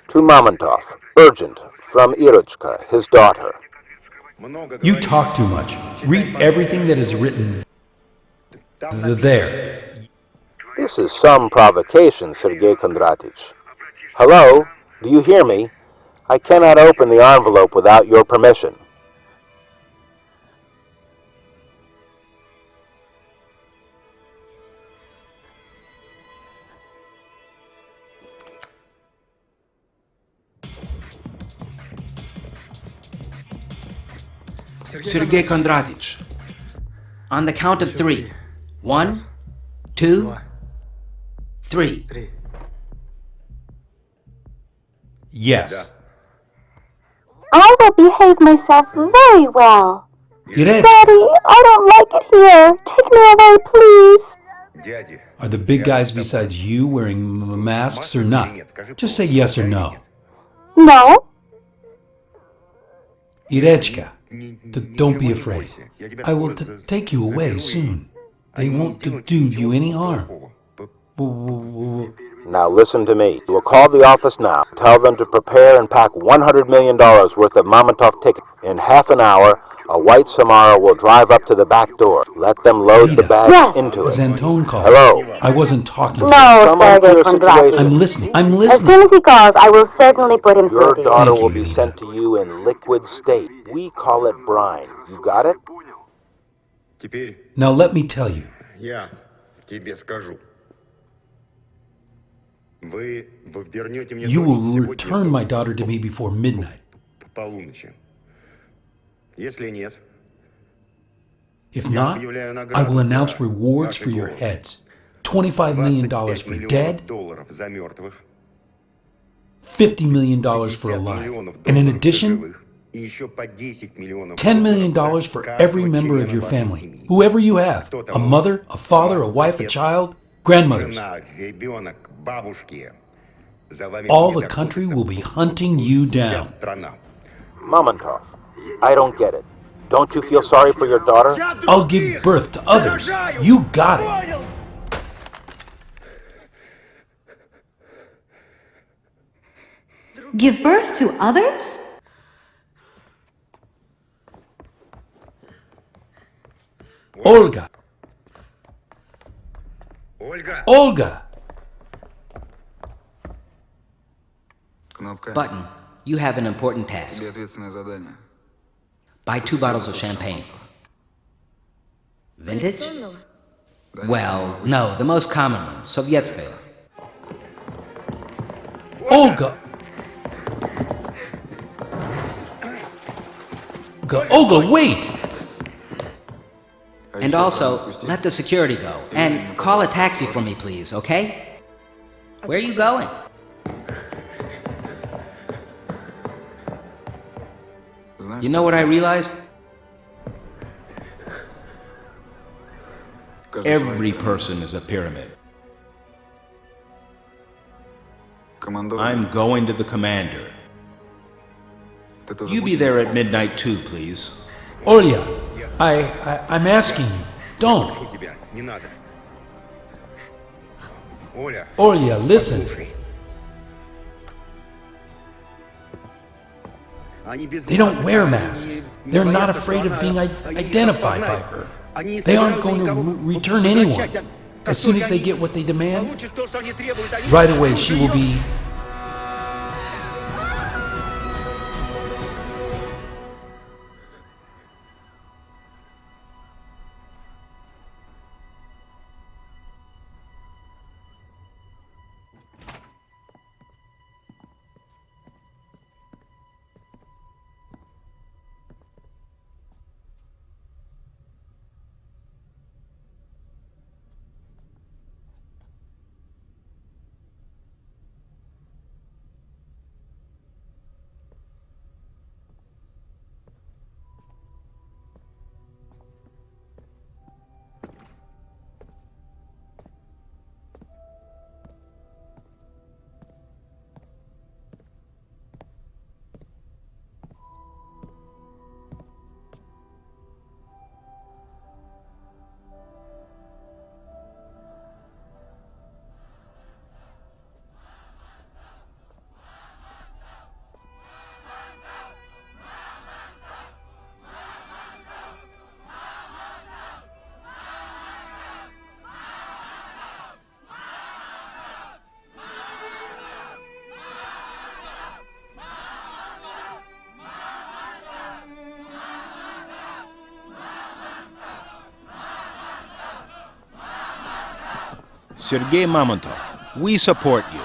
to Mamontov, urgent, from Irochka, his daughter. You talk too much. Read everything that is written there. This is some provocation, Sergei Kondratych. Hello? Do you hear me? I cannot open the envelope without your permission. Sergei Kondratych. On the count of 3. 1, 2, 3. Yes. I will behave myself very well. Irech, Daddy, I don't like it here. Take me away, please. are the big guys besides you wearing masks or not? Just say yes or no. No. Irechka, don't be afraid. I will take you away soon. They won't do you any harm. Now listen to me. You will call the office now. Tell them to prepare and pack $100 million worth of Mamontov tickets. In half an hour, a white Samara will drive up to the back door. Let them load the Lida. bags Yes. into it. Zantone called. Hello. I wasn't talking to you. No, Someone Sergei clear Kondraty. I'm situation. listening. I'm As listening. soon as he calls, I will certainly put him Your through to you. daughter Thank will you, be Lida. sent to you in liquid state. We call it brine. You got it? Теперь Now let me tell you. я тебе скажу. Вы вернете мне You дочь will сегодня return my daughter to me before midnight. по полуночи. Если нет, If not, I will announce rewards for your heads. $25 million for dead, $25 за мертвых, $50 million for 50 alive. миллионов And in долларов за addition, живых, и еще по 10 миллионов $10 million долларов за for каждого every member of члена your вашей family. семьи. Whoever you have. Кто там A у mother, вас? a father, a Мать, wife, a отец, child, grandmothers. жена, ребенок, бабушки. За вами All будет the country охотиться will be hunting you вся down. страна. Mamontov, I don't get it. Don't you feel sorry for your daughter? I'll give birth to others. You got it. Give birth to others? Olga. Ольга! Olga. Кнопка. Button, you have an important task. Тебе ответственное задание. Buy 2 bottles of champagne. Vintage? Well, no, the most common one, Sovietskaya. Olga. Olga, wait! And also, let the security go. And call a taxi for me, please, okay? Where are you going? You know what I realized? Every person is a pyramid. I'm going to the commander. You be there at midnight too, please. Olya, I'm asking you. Don't. Прошу тебя, не надо. Оля, Olya, listen. слушай. Они без They don't масок, wear они masks. не They're not боятся, afraid что of being они identified by опознают. her. Они не They aren't собираются going to никого return возвращать. anyone. Как As soon только as they они get what they demand, получат то, что они требуют, они right away тут she же will её- be... Sergei Mamontov, we support you.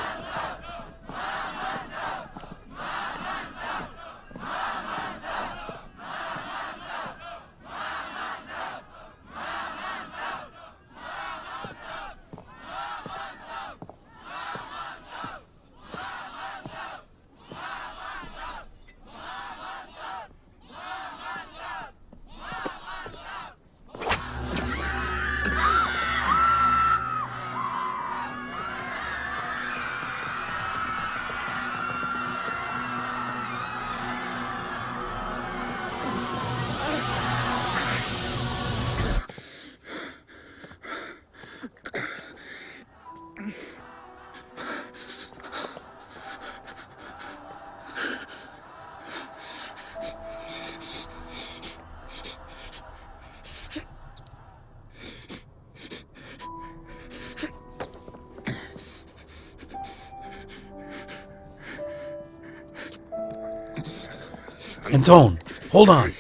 Anton, hold on.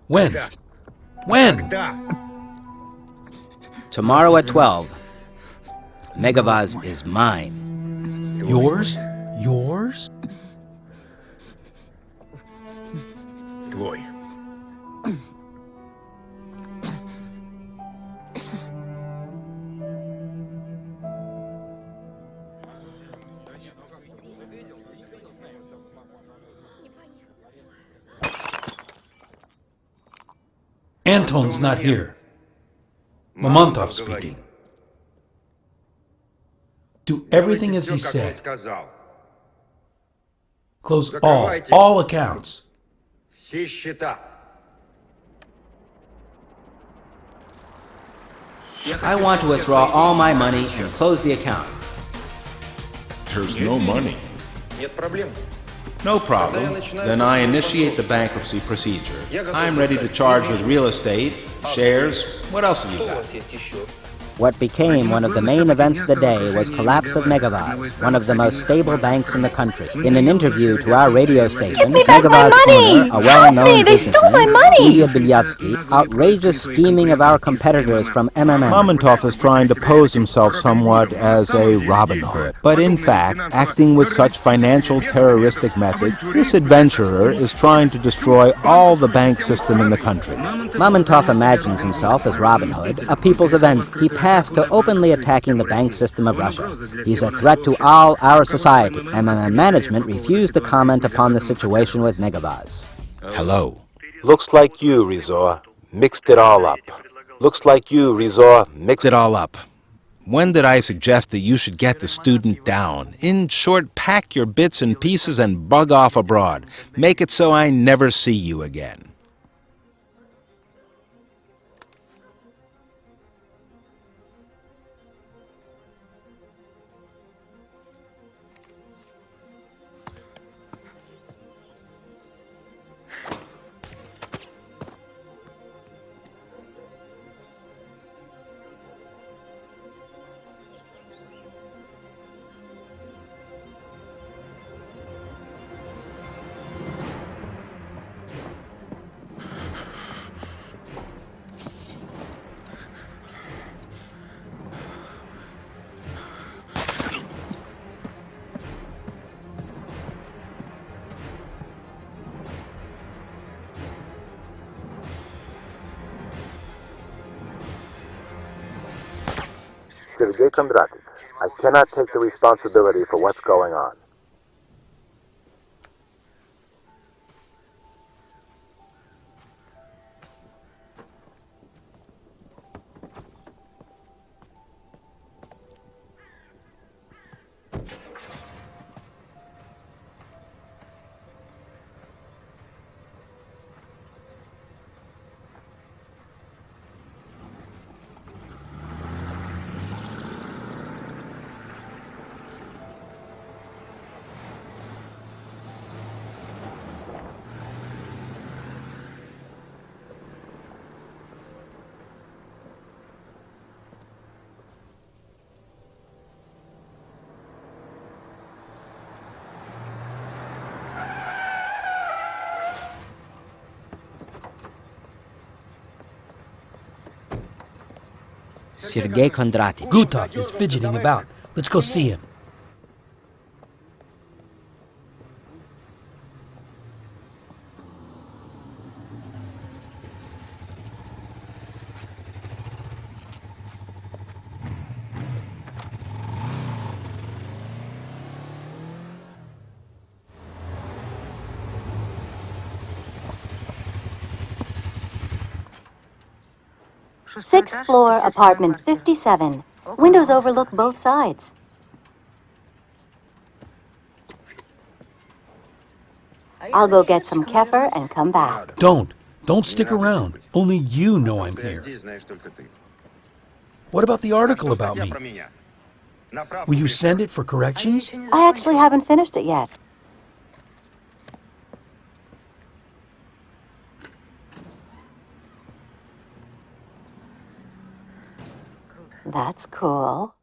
When? When? Tomorrow at 12. Megavaz is mine. Yours? Yours? Твой. Anton's not here. Mamontov speaking. Do everything as he said. Close all accounts. Все счета. I want to withdraw all my money and close the account. There's no money. Нет проблем. No problem. Then I initiate the bankruptcy procedure. I'm ready to charge with real estate, shares. What else have you got? What became one of the main events of the day was collapse of Megavaz, one of the most stable banks in the country. In an interview to our radio station, Megavaz owner, a well-known businessman, Ilya Bilyavsky, outrageous scheming of our competitors from MMM. Mamontov is trying to pose himself somewhat as a Robin Hood. But in fact, acting with such financial terroristic methods, this adventurer is trying to destroy all the bank system in the country. Mamontov imagines himself as Robin Hood, a people's event. He passed to openly attacking the bank system of Russia. He's a threat to all our society. MMM management refused to comment upon the situation with Megavaz. Hello. Looks like you, Rizor, mixed it all up. Looks like you, Rizor, mixed It all up. When did I suggest that you should get the student down? In short, pack your bits and pieces and bug off abroad. Make it so I never see you again. Sergei Kondrativ, I cannot take the responsibility for what's going on. Sergei Kondrativ. Gutov is fidgeting about. Let's go see him. Sixth floor, apartment 57. Windows overlook both sides. I'll go get some kefir and come back. Don't stick around. Only you know I'm here. What about the article about me? Will you send it for corrections? I actually haven't finished it yet. That's cool.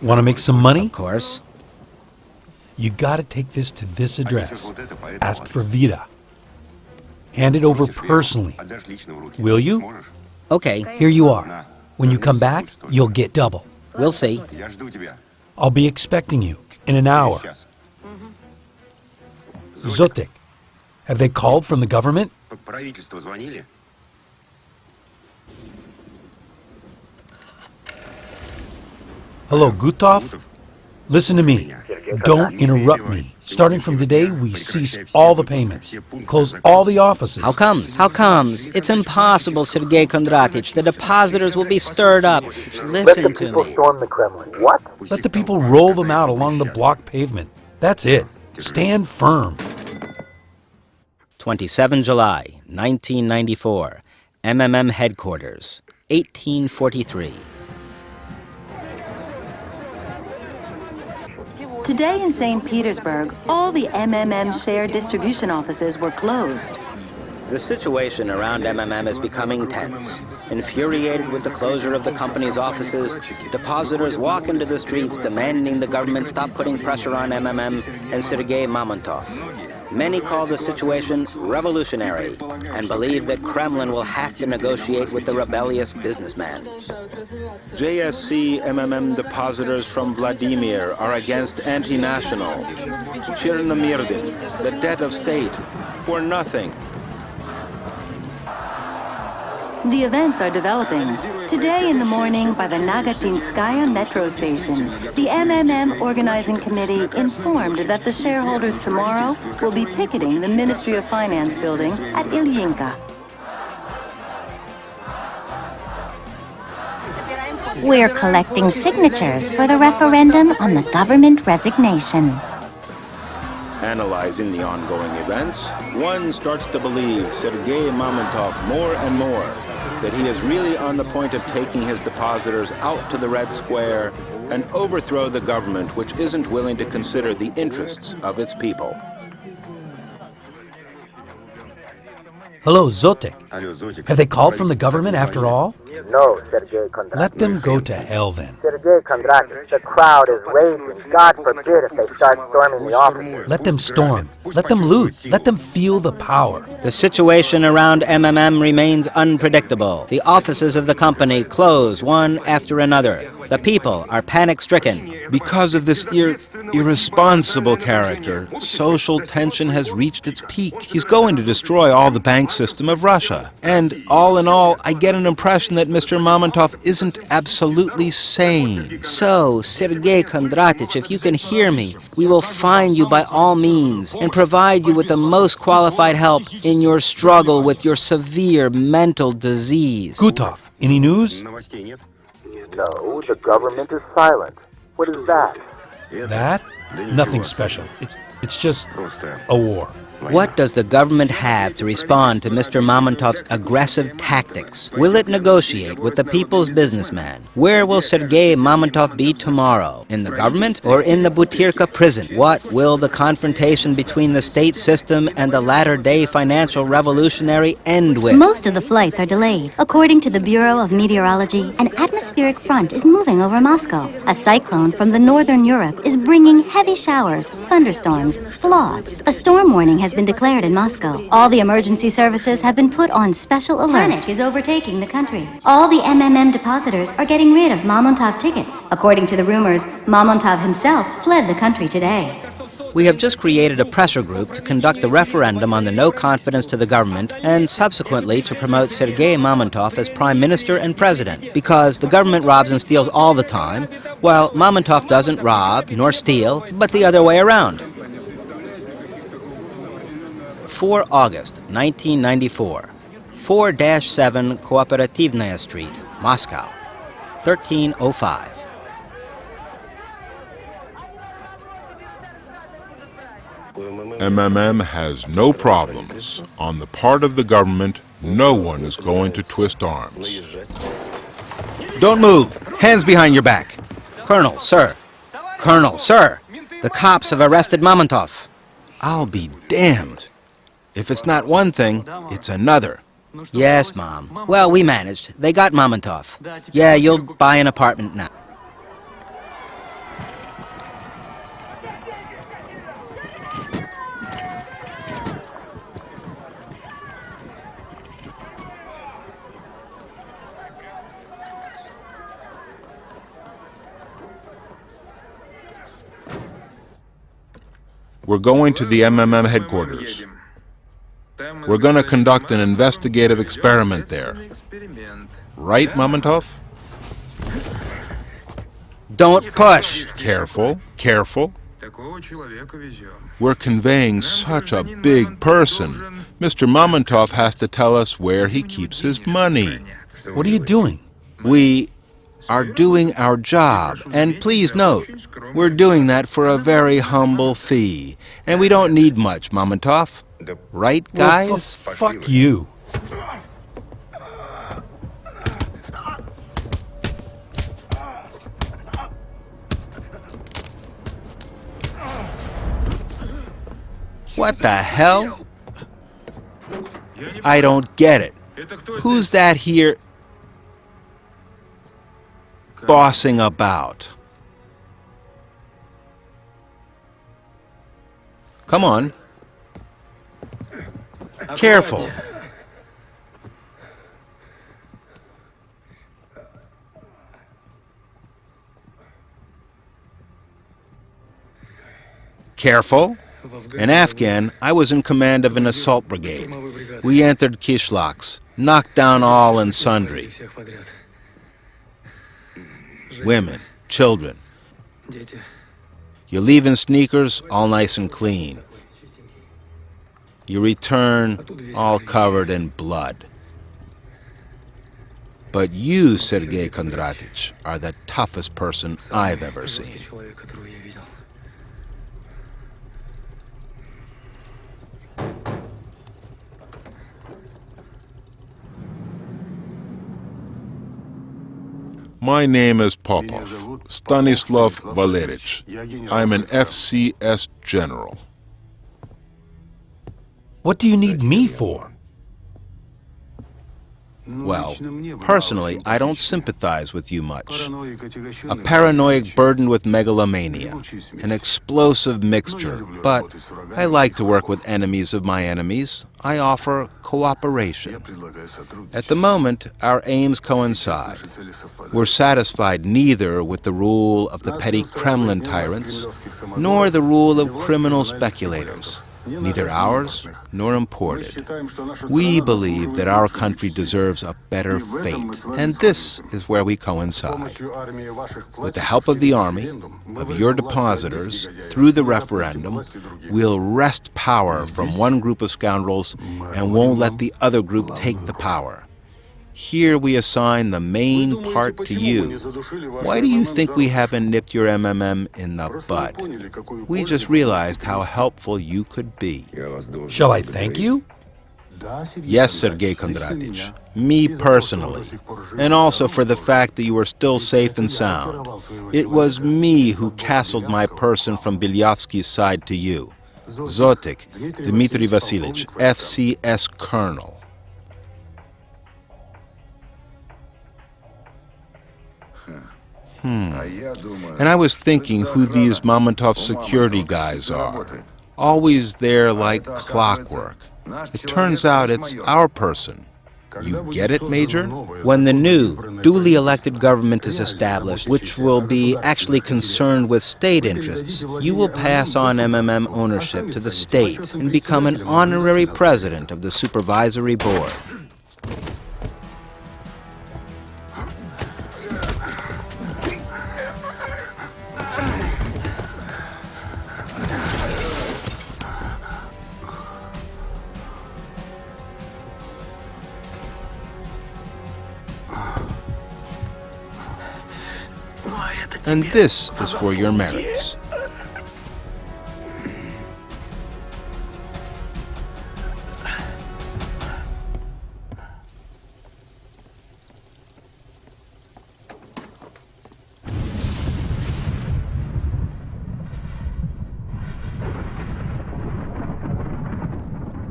Want to make some money? Of course. You got to take this to this address. Ask for Vida. Hand it over personally. Will you? Okay, Here you are. When you come back, you'll get double. we'll see. I'll be expecting you in an hour. Zotik, have they called from the government? Правительство звонили? Hello, Gutov? Listen to me. Don't interrupt me. Starting from today, we cease all the payments. Close all the offices. How comes? How comes? It's impossible, Sergei Kondratych. The depositors will be stirred up. Listen to me. Storm the Kremlin. What? Let the people roll them out along the blocked pavement. That's it. Stand firm. 27 July, 1994. MMM headquarters. 1843. Today in St. Petersburg, all the MMM share distribution offices were closed. The situation around MMM is becoming tense. Infuriated with the closure of the company's offices, depositors walk into the streets demanding the government stop putting pressure on MMM and Sergei Mamontov. Many call the situation revolutionary and believe that Kremlin will have to negotiate with the rebellious businessman. JSC MMM depositors from Vladimir are against anti-national. Chernomyrdin, the debt of state, for nothing. The events are developing. Today in the morning by the Nagatinskaya metro station, the MMM organizing committee informed that the shareholders tomorrow will be picketing the Ministry of Finance building at Ilyinka. We're collecting signatures for the referendum on the government resignation. Analyzing the ongoing events, one starts to believe Sergei Mamontov more and more, that he is really on the point of taking his depositors out to the Red Square and overthrow the government which isn't willing to consider the interests of its people. Hello, Zotik. Алло, Зотик. Have they called from the government after all? No, Sergei Kondratych. Let them go to hell then. Sergei Kondratych, the crowd is raging. God forbid if they start storming the offices. Let them storm. Let them loot. Let them feel the power. The situation around MMM remains unpredictable. The offices of the company close one after another. The people are panic-stricken. Because of this irresponsible character, social tension has reached its peak. He's going to destroy all the bank system of Russia. And all in all, I get an impression that Mr. Mamontov isn't absolutely sane. So, Sergei Kondratych, if you can hear me, we will find you by all means and provide you with the most qualified help in your struggle with your severe mental disease. Gutov, any news? Новостей нет? No, the government is silent. What is that? That? Nothing special. It's just Просто a war. What does the government have to respond to Mr. Mamontov's aggressive tactics? Will it negotiate with the people's businessman? Where will Sergei Mamontov be tomorrow? In the government or in the Butyrka prison? What will the confrontation between the state system and the latter-day financial revolutionary end with? Most of the flights are delayed. According to the Bureau of Meteorology, an atmospheric front is moving over Moscow. A cyclone from the northern Europe is bringing heavy showers, thunderstorms, floods. A storm warning has been declared in Moscow. All the emergency services have been put on special alert. Panic is overtaking the country. All the MMM depositors are getting rid of Mamontov tickets. According to the rumors, Mamontov himself fled the country today. We have just created a pressure group to conduct the referendum on the no confidence to the government and subsequently to promote Sergei Mamontov as Prime Minister and President, because the government robs and steals all the time, while Mamontov doesn't rob nor steal, but the other way around. 4 August 1994, 4-7 Kooperativnaya Street, Moscow, 1305. MMM has no problems. On the part of the government, no one is going to twist arms. Don't move! Hands behind your back! Colonel, sir! Colonel, sir! The cops have arrested Mamontov. I'll be damned. If it's not one thing, it's another. Yes, Mom. Well, we managed. They got Mamontov. Yeah, you'll buy an apartment now. We're going to the MMM headquarters. We're going to conduct an investigative experiment there. Right, Mamontov? Don't push. Careful, careful. We're conveying such a big person. Mr. Mamontov has to tell us where he keeps his money. What are you doing? We are doing our job. And please note, we're doing that for a very humble fee. And we don't need much, Mamontov. Right, guys? Well, fuck you. What the hell? I don't get it. Who's that here bossing about? Come on. Careful. Careful. In Afghan, I was in command of an assault brigade. We entered Kishlaks, knocked down all and sundry. Women, children. You leave in sneakers, all nice and clean. You return, all covered in blood. But you, Sergei Kondratich, are the toughest person I've ever seen. My name is Popov, Stanislav Valerich. I'm an FCS general. What do you need me for? Well, personally, I don't sympathize with you much. A paranoiac burdened with megalomania, an explosive mixture, but I like to work with enemies of my enemies. I offer cooperation. At the moment, our aims coincide. We're satisfied neither with the rule of the petty Kremlin tyrants, nor the rule of criminal speculators. Neither ours nor imported. We believe that our country deserves a better fate, and this is where we coincide. With the help of the army, of your depositors, through the referendum, we'll wrest power from one group of scoundrels and won't let the other group take the power. Here we assign the main part to you. Why do you think we haven't nipped your MMM in the bud? We just realized how helpful you could be. Shall I thank you? Yes, Sergei Kondratich, me personally, and also for the fact that you are still safe and sound. It was me who castled my person from Bilyavsky's side to you. Zotik, Dmitry Vasilyevich, FCS Colonel. And I was thinking who these Mamontov security guys are. Always there like clockwork. It turns out it's our person. You get it, Major? When the new, duly elected government is established, which will be actually concerned with state interests, you will pass on MMM ownership to the state and become an honorary president of the supervisory board. And this is for your merits.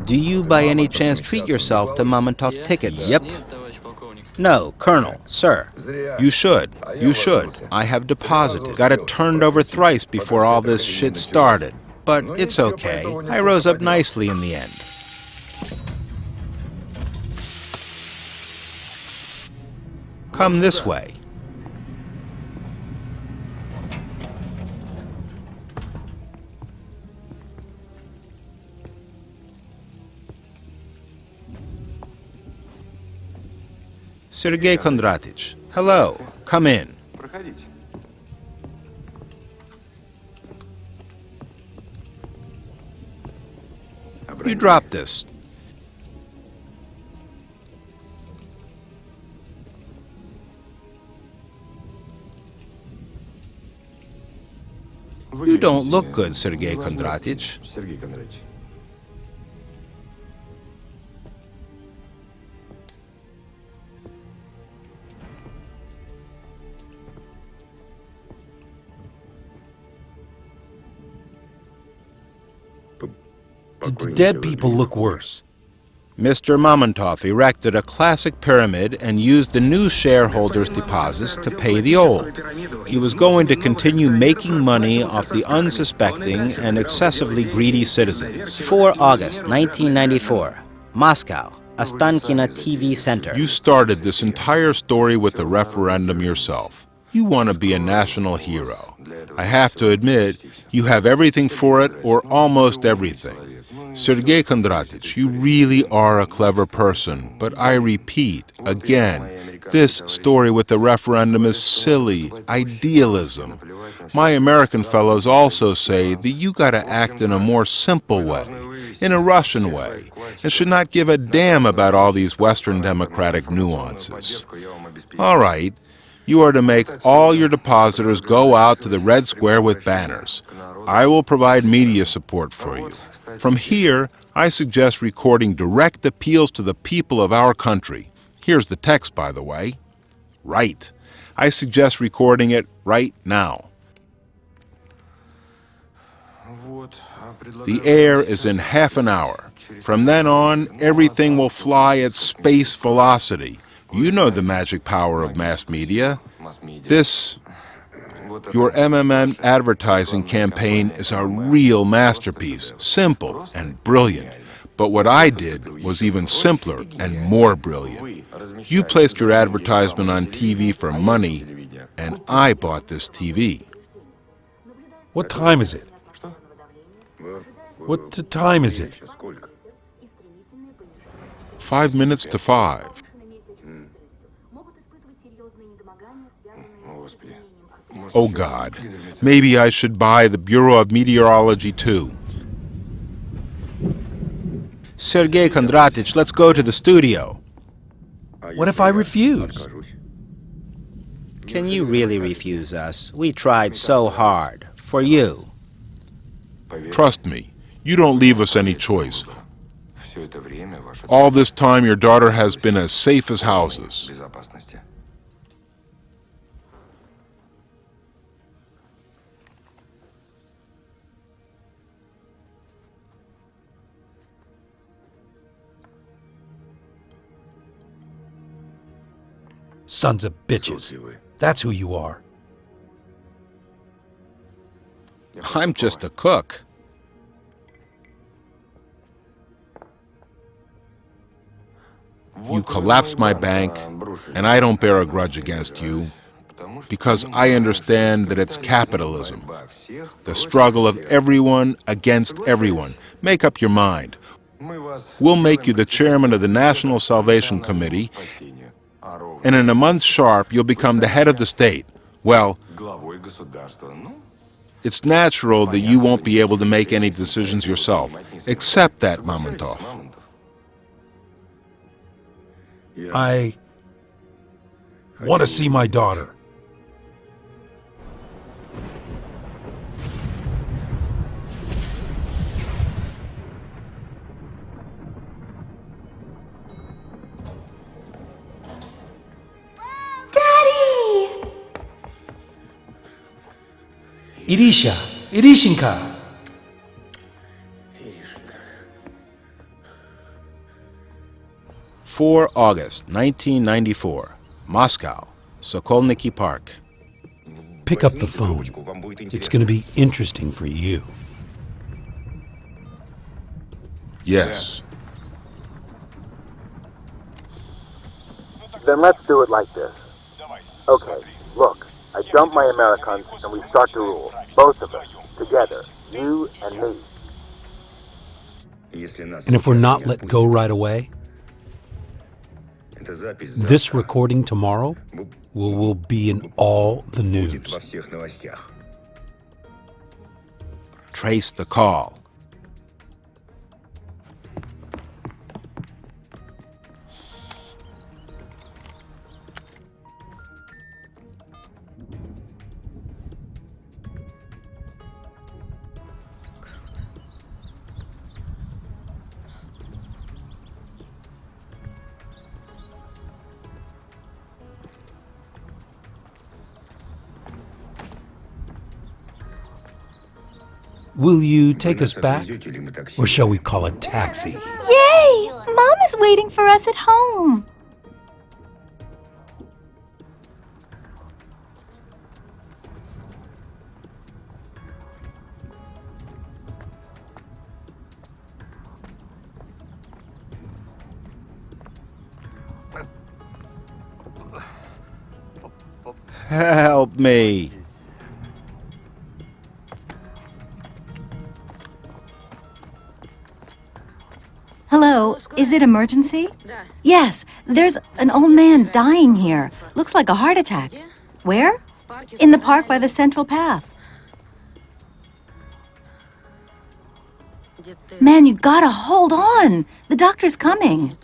Do you by any chance treat yourself to Mamontov tickets? Yep. No, Colonel, sir. You should. You should. I have deposited. Got it turned over thrice before all this shit started. But it's okay. I rose up nicely in the end. Come this way. Sergei Kondratich, hello. Come in. You dropped this. You don't look good, Sergei Kondratich. The dead people look worse. Mr. Mamontov erected a classic pyramid and used the new shareholders' deposits to pay the old. He was going to continue making money off the unsuspecting and excessively greedy citizens. 4 August 1994, Moscow, Ostankino TV Center. You started this entire story with the referendum yourself. You want to be a national hero. I have to admit, you have everything for it, or almost everything. Sergei Kondratich, you really are a clever person, but I repeat, again, this story with the referendum is silly, idealism. My American fellows also say that you gotta act in a more simple way, in a Russian way, and should not give a damn about all these Western democratic nuances. All right. You are to make all your depositors go out to the Red Square with banners. I will provide media support for you. From here, I suggest recording direct appeals to the people of our country. Here's the text, by the way. Right. I suggest recording it right now. The air is in half an hour. From then on, everything will fly at space velocity. You know the magic power of mass media. Your MMM advertising campaign is a real masterpiece, simple and brilliant. But what I did was even simpler and more brilliant. You placed your advertisement on TV for money, and I bought this TV. What time is it? What time is it? 5 minutes to 5. Oh God, maybe I should buy the Bureau of Meteorology too. Sergei Kondratich, let's go to the studio. What if I refuse? Can you really refuse us? We tried so hard. For you. Trust me, you don't leave us any choice. All this time your daughter has been as safe as houses. Sons of bitches. That's who you are. I'm just a cook. You collapsed my bank, and I don't bear a grudge against you, because I understand that it's capitalism, the struggle of everyone against everyone. Make up your mind. We'll make you the chairman of the National Salvation Committee, and in a month sharp, you'll become the head of the state. Well, it's natural that you won't be able to make any decisions yourself. Accept that, Mamontov. I want to see my daughter. Daddy! Irisha! Irishinka! 4 August 1994, Moscow, Sokolniki Park. Pick up the phone. It's going to be interesting for you. Yes. Then let's do it like this. Okay, look, I dump my Americans and we start to rule. Both of us, together, you and me. And if we're not let go right away, this recording tomorrow will be in all the news. Trace the call. Will you take us back? Or shall we call a taxi? Yay! Mom is waiting for us at home. Help me. Hello, is it emergency? Yes, there's an old man dying here. Looks like a heart attack. Where? In the park by the central path. Man, you gotta hold on. The doctor's coming.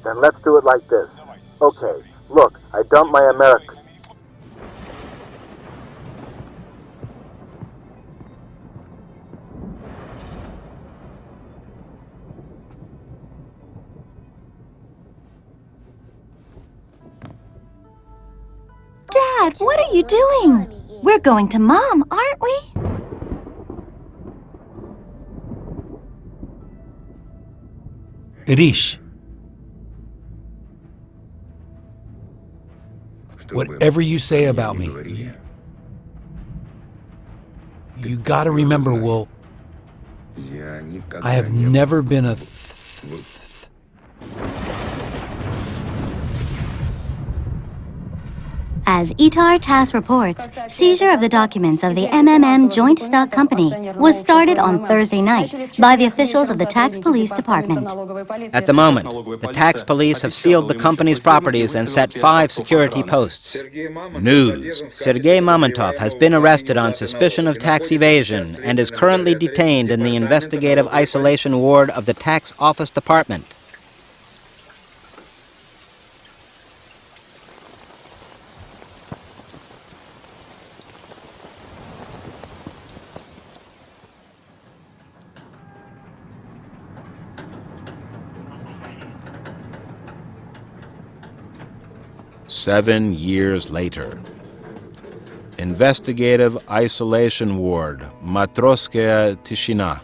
Then let's do it like this. Okay, look, I dump my Americans. Dad, what are you doing? We're going to Mom, aren't we? Irish, whatever you say about me, you gotta remember, I have never been a As Itar TASS reports, seizure of the documents of the MMM Joint Stock Company was started on Thursday night by the officials of the Tax Police Department. At the moment, the tax police have sealed the company's properties and set 5 security posts. News. Sergei Mamontov has been arrested on suspicion of tax evasion and is currently detained in the investigative isolation ward of the tax office department. Seven years later. Investigative Isolation Ward, Matroskaya Tishina.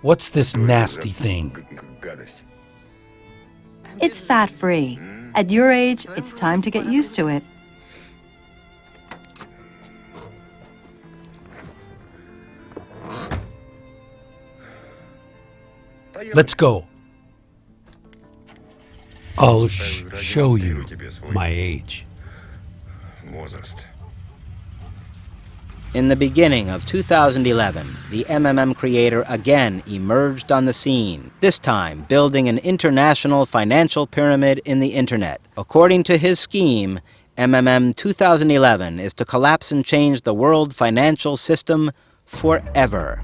What's this nasty thing? It's fat-free. At your age, it's time to get used to it. Let's go. I'll show you my age. In the beginning of 2011, the MMM creator again emerged on the scene, this time building an international financial pyramid in the Internet. According to his scheme, MMM 2011 is to collapse and change the world financial system forever.